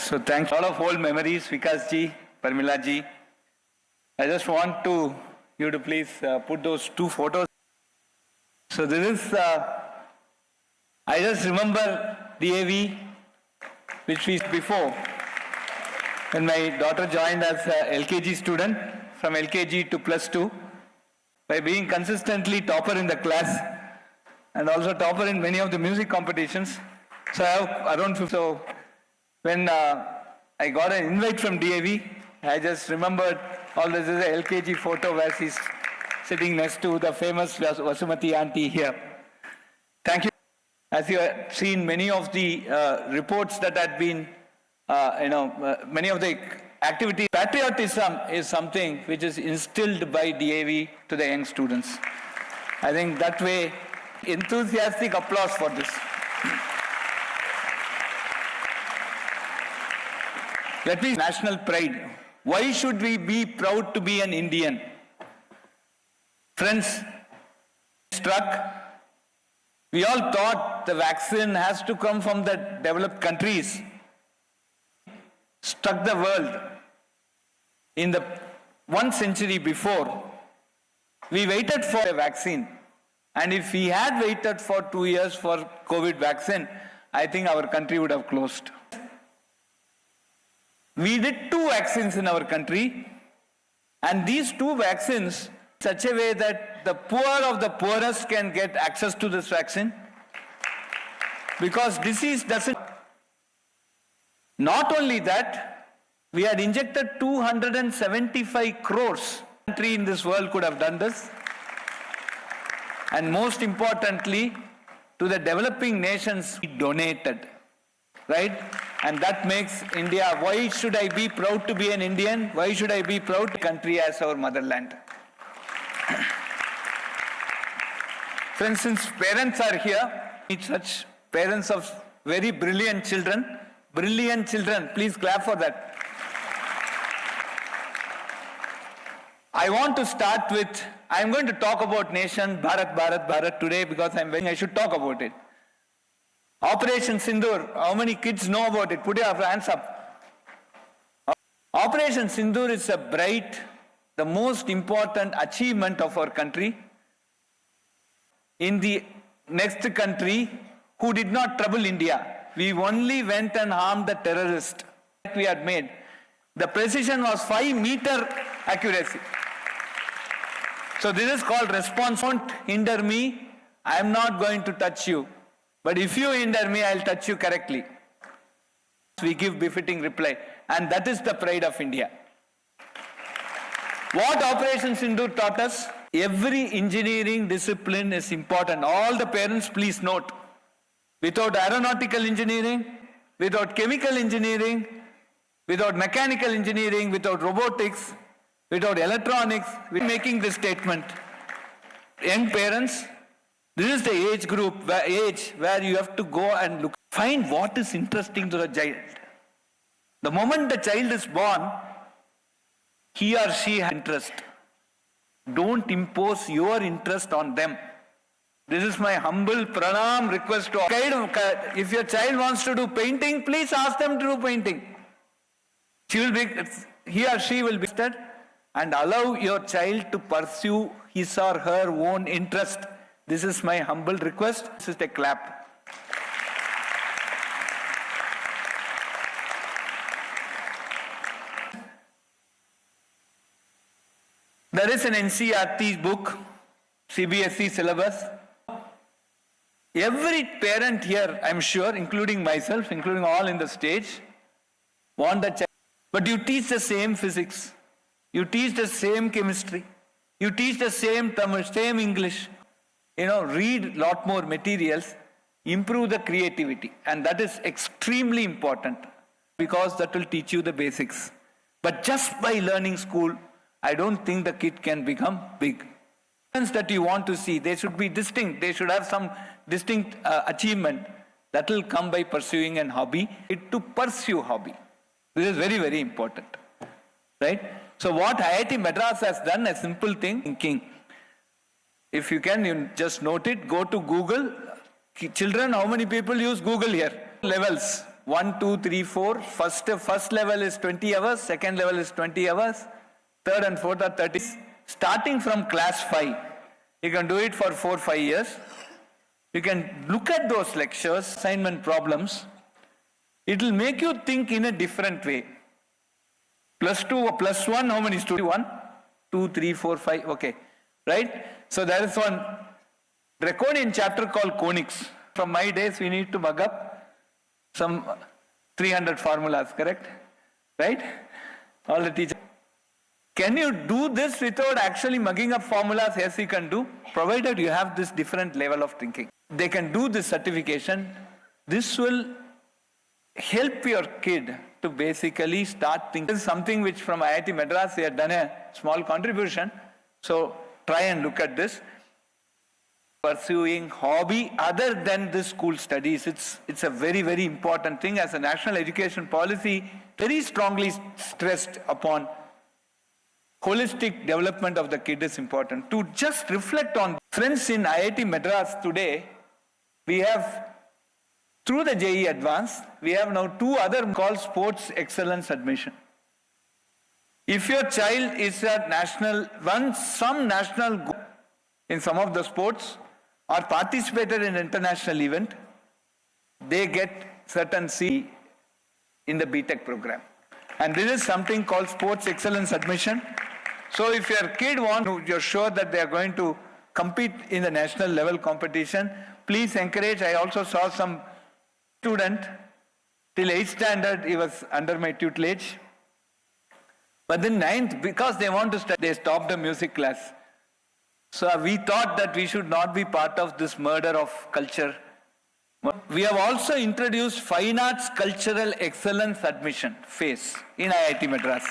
So thanks. A lot of old memories, Vikas ji, Parmila ji. I just want you to please put those two photos. So this is, I just remember D.A.V, which we before. When my daughter joined as a LKG student, from LKG to +2, by being consistently topper in the class and also topper in many of the music competitions. So I have around 50. So when I got an invite from D.A.V, I just remembered all this is a LKG photo where she's sitting next to the famous Vasumati auntie here. Thank you. As you have seen, many of the reports that had been many of the activities. Patriotism is something which is instilled by D.A.V to the young students. I think that way, enthusiastic applause for this. Let me, national pride. Why should we be proud to be an Indian? Friends, we all thought the vaccine has to come from the developed countries. Struck the world in the 1 century before. We waited for a vaccine, and if we had waited for 2 years for COVID vaccine, I think our country would have closed. We did 2 vaccines in our country, and these 2 vaccines such a way that the poor of the poorest can get access to this vaccine, because disease doesn't. Not only that, we had injected 275 crores. No country in this world could have done this. And most importantly, to the developing nations, we donated, right? And that makes India, why should I be proud to be an Indian? Why should I be proud to country as our motherland? For instance, parents are here, such parents of very brilliant children. Brilliant children, please clap for that. I want to start with, I'm going to talk about nation, Bharat, Bharat, Bharat today because I should talk about it. Operation Sindoor, how many kids know about it? Put your hands up. Operation Sindoor is a bright, the most important achievement of our country. In the next country, who did not trouble India. We only went and harmed the terrorist we had made. The precision was 5-meter accuracy. So this is called response. Don't hinder me. I am not going to touch you. But if you hinder me, I'll touch you correctly. We give befitting reply. And that is the pride of India. What Operation Sindoor taught us? Every engineering discipline is important. All the parents, please note. Without aeronautical engineering, without chemical engineering, without mechanical engineering, without robotics, without electronics, we're making this statement. Young parents, this is the age group, where you have to go and look, find what is interesting to the child. The moment the child is born, he or she has interest. Don't impose your interest on them. This is my humble pranam request to all. If your child wants to do painting, please ask them to do painting. He or she will be interested, and allow your child to pursue his or her own interest. This is my humble request. This is a clap. There is an NCERT book, CBSE syllabus. Every parent here, I'm sure, including myself, including all in the stage, want the child. But you teach the same physics. You teach the same chemistry. You teach the same Tamil, same English. Read lot more materials, improve the creativity. And that is extremely important because that will teach you the basics. But just by learning school, I don't think the kid can become big. That you want to see, they should be distinct. They should have some distinct achievement. That will come by pursuing an hobby. To pursue hobby. This is very, very important. Right? So what IIT Madras has done, a simple thing, thinking. If you can, you just note it, go to Google. Children, how many people use Google here? Levels, 1, 2, 3, 4. First level is 20 hours, second level is 20 hours, third and fourth are 30. Starting from class 5, you can do it for 4-5 years. You can look at those lectures, assignment problems. It will make you think in a different way. +2 or +1, how many students? 1, 2, 3, 4, 5, okay. Right? So there is one draconian chapter called conics. From my days, we need to mug up some 300 formulas, correct? Right? All the teachers. Can you do this without actually mugging up formulas? Yes, you can do, provided you have this different level of thinking. They can do this certification. This will help your kid to basically start thinking. This is something which from IIT Madras, they have done a small contribution. So try and look at this. Pursuing hobby other than the school studies. It's a very, very important thing. As a national education policy, very strongly stressed upon holistic development of the kid is important. To just reflect on friends in IIT Madras today, we have, through the JEE Advanced, we have now 2 other called Sports Excellence Admission. If your child is a national, some national goal in some of the sports or participated in an international event, they get certain C in the BTech program. And this is something called Sports Excellence Admission. So if your kid you're sure that they are going to compete in the national level competition, please encourage. I also saw some student, till 8th standard, he was under my tutelage. But then 9th, because they want to study, they stopped the music class. So we thought that we should not be part of this murder of culture. We have also introduced Fine Arts Cultural Excellence Admission phase in IIT Madras.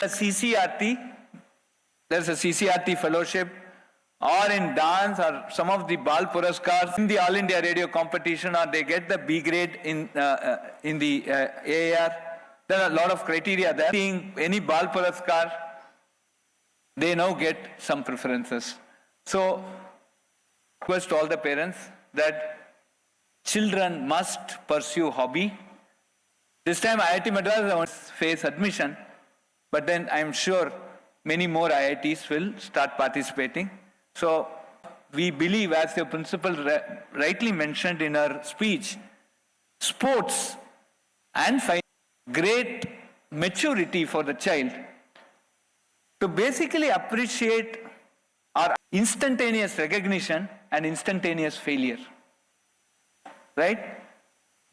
A CCRT, there's a CCRT fellowship, or in dance, or some of the Bal Puraskars in the All India Radio competition, or they get the B grade in the AAR. There are a lot of criteria there. Seeing any Bal Puraskar, they now get some preferences. So, request to all the parents that children must pursue hobby. This time IIT Madras face admission, but then I'm sure many more IITs will start participating. So we believe, as your principal rightly mentioned in her speech, sports and great maturity for the child to basically appreciate our instantaneous recognition and instantaneous failure. Right?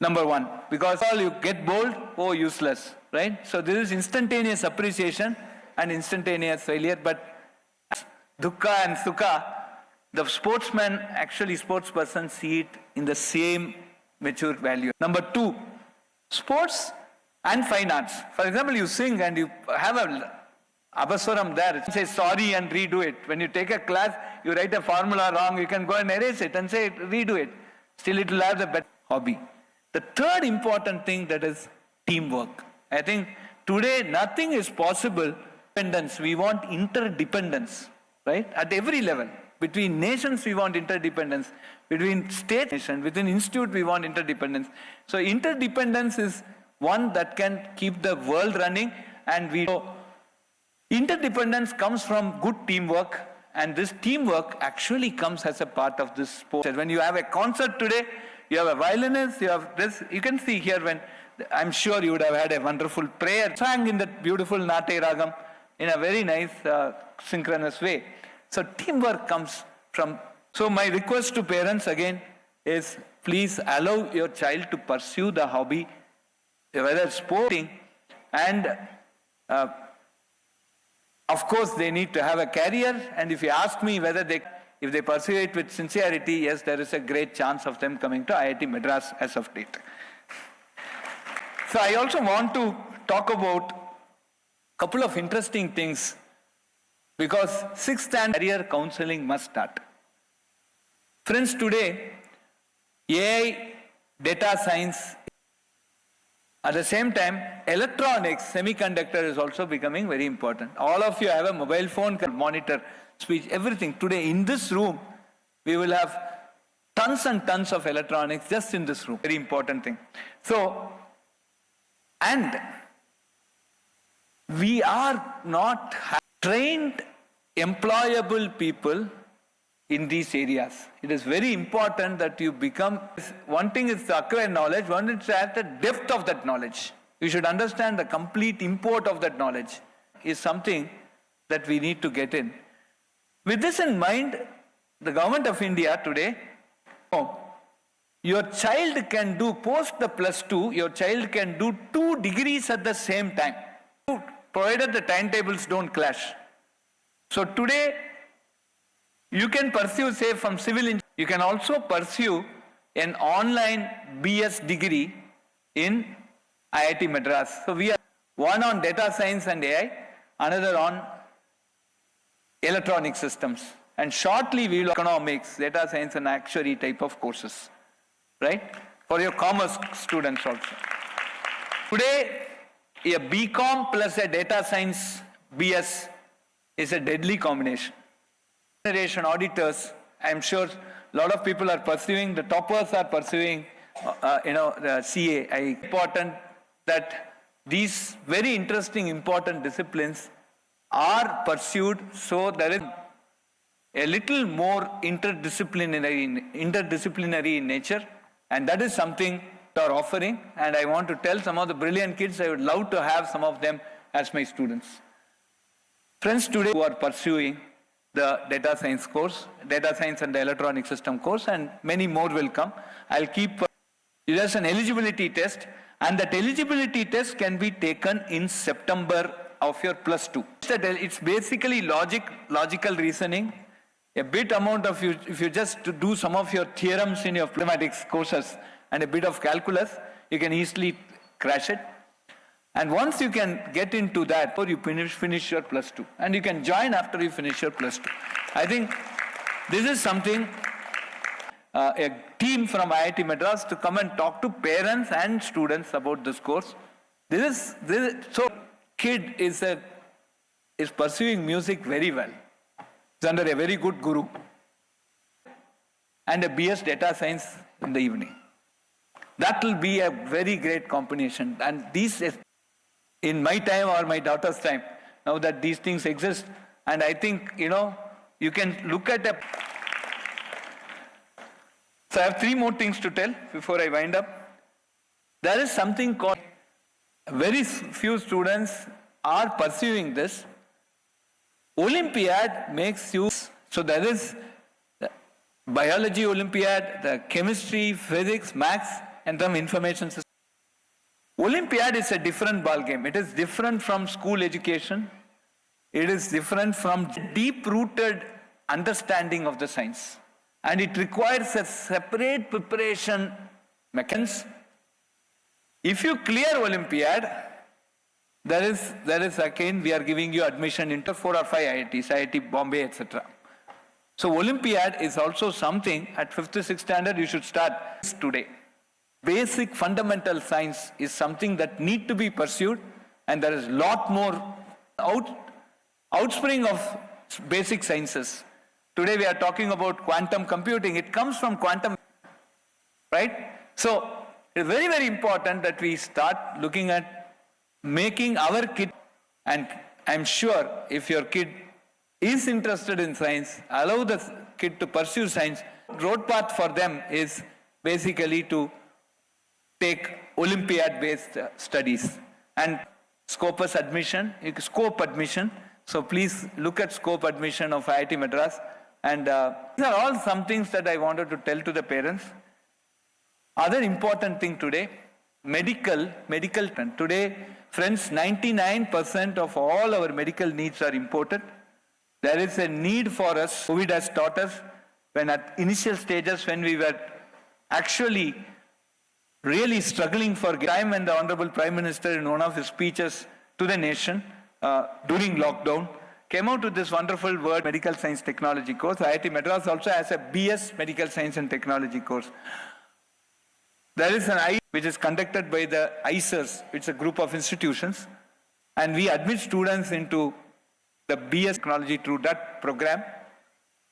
Number one, because all you get bold, oh, useless. Right? So this is instantaneous appreciation and instantaneous failure. But dukkha and sukha, the sportsman, actually sportsperson, see it in the same mature value. Number two, sports and fine arts. For example, you sing and you have a abaswaram there. Say sorry and redo it. When you take a class, you write a formula wrong, you can go and erase it and say redo it. Still it will have the better hobby. The third important thing, that is teamwork. I think today nothing is possible. We want interdependence, right? At every level. Between nations we want interdependence. Between state nation, within institute we want interdependence. So interdependence is one that can keep the world running, and interdependence comes from good teamwork, and this teamwork actually comes as a part of this sport. When you have a concert today, you have a violinist, you have this, you can see here when, I'm sure you would have had a wonderful prayer, sang in that beautiful Nate Ragam in a very nice synchronous way. So teamwork comes from, so my request to parents again is, please allow your child to pursue the hobby, whether sporting, and of course they need to have a career, and if you ask me whether if they pursue it with sincerity, yes, there is a great chance of them coming to IIT Madras as of date. So I also want to talk about a couple of interesting things, because 6th and career counseling must start. Friends, today, AI, data science, at the same time, electronics, semiconductor is also becoming very important. All of you have a mobile phone, can monitor speech, everything. Today, in this room, we will have tons and tons of electronics just in this room. Very important thing. So, and we are not trained, employable people in these areas. It is very important that you become, one thing is to acquire knowledge, one is to have the depth of that knowledge. You should understand the complete import of that knowledge is something that we need to get in. With this in mind, the government of India today, your child can do, post the +2, your child can do 2 degrees at the same time, provided the timetables don't clash. So today, you can pursue, say, from civil engineering, you can also pursue an online BS degree in IIT Madras. So we have one on data science and AI, another on electronic systems. And shortly we will economics, data science and actuary type of courses, right? For your commerce students also. Today, a BCom plus a data science BS is a deadly combination. Generation auditors, I'm sure a lot of people are pursuing, the toppers are pursuing, the CA. Important that these very interesting, important disciplines are pursued, so there is a little more interdisciplinary in nature, and that is something they are offering. And I want to tell some of the brilliant kids, I would love to have some of them as my students. Friends today who are pursuing the data science course, data science and the electronic system course, and many more will come. I'll keep, there's an eligibility test, and that eligibility test can be taken in September of your +2. It's basically logical reasoning, a bit amount of you, if you just do some of your theorems in your mathematics courses and a bit of calculus, you can easily crash it. And once you can get into that, or you finish your +2, and you can join after you finish your +2. I think this is something, a team from IIT Madras to come and talk to parents and students about this course. So kid is pursuing music very well. It's under a very good guru. And a BS data science in the evening. That will be a very great combination. And these, in my time or my daughter's time, now that these things exist, and I think, you can look at So I have three more things to tell before I wind up. There is something called, very few students are pursuing this. Olympiad makes you, so there is the biology Olympiad, the chemistry, physics, maths, and some information system. Olympiad is a different ball game. It is different from school education. It is different from deep-rooted understanding of the science. And it requires a separate preparation mechanism. If you clear Olympiad, there is again, we are giving you admission into 4 or 5 IITs, IIT Bombay, etc. So Olympiad is also something at 5th to 6th standard you should start today. Basic fundamental science is something that need to be pursued, and there is a lot more outspring of basic sciences. Today we are talking about quantum computing. It comes from quantum, right? So it's very, very important that we start looking at making our kid, and I'm sure if your kid is interested in science, allow the kid to pursue science. Road path for them is basically to take Olympiad-based studies and scope admission. So please look at scope admission of IIT Madras. And these are all some things that I wanted to tell to the parents. Other important thing today, medical. Today, friends, 99% of all our medical needs are imported. There is a need for us. COVID has taught us, when at initial stages when we were actually really struggling for time, and the Honorable Prime Minister in one of his speeches to the nation during lockdown came out with this wonderful word, medical science technology course. IIT Madras also has a BS medical science and technology course. There is an I which is conducted by the ICERs, it's a group of institutions, and we admit students into the BS technology through that program.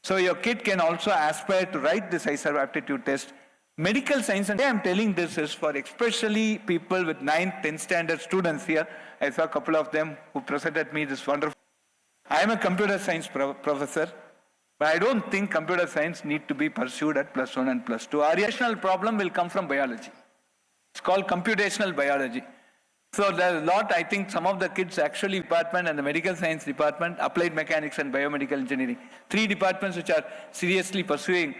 So your kid can also aspire to write this ICER aptitude test. Medical science, and I am telling this is for especially people with 9th, 10th standard students here. I saw a couple of them who presented me this wonderful. I am a computer science professor, but I don't think computer science need to be pursued at +1 and +2. Our rational problem will come from biology. It's called computational biology. So there's a lot, I think some of the kids actually department and the medical science department, applied mechanics and biomedical engineering. 3 departments which are seriously pursuing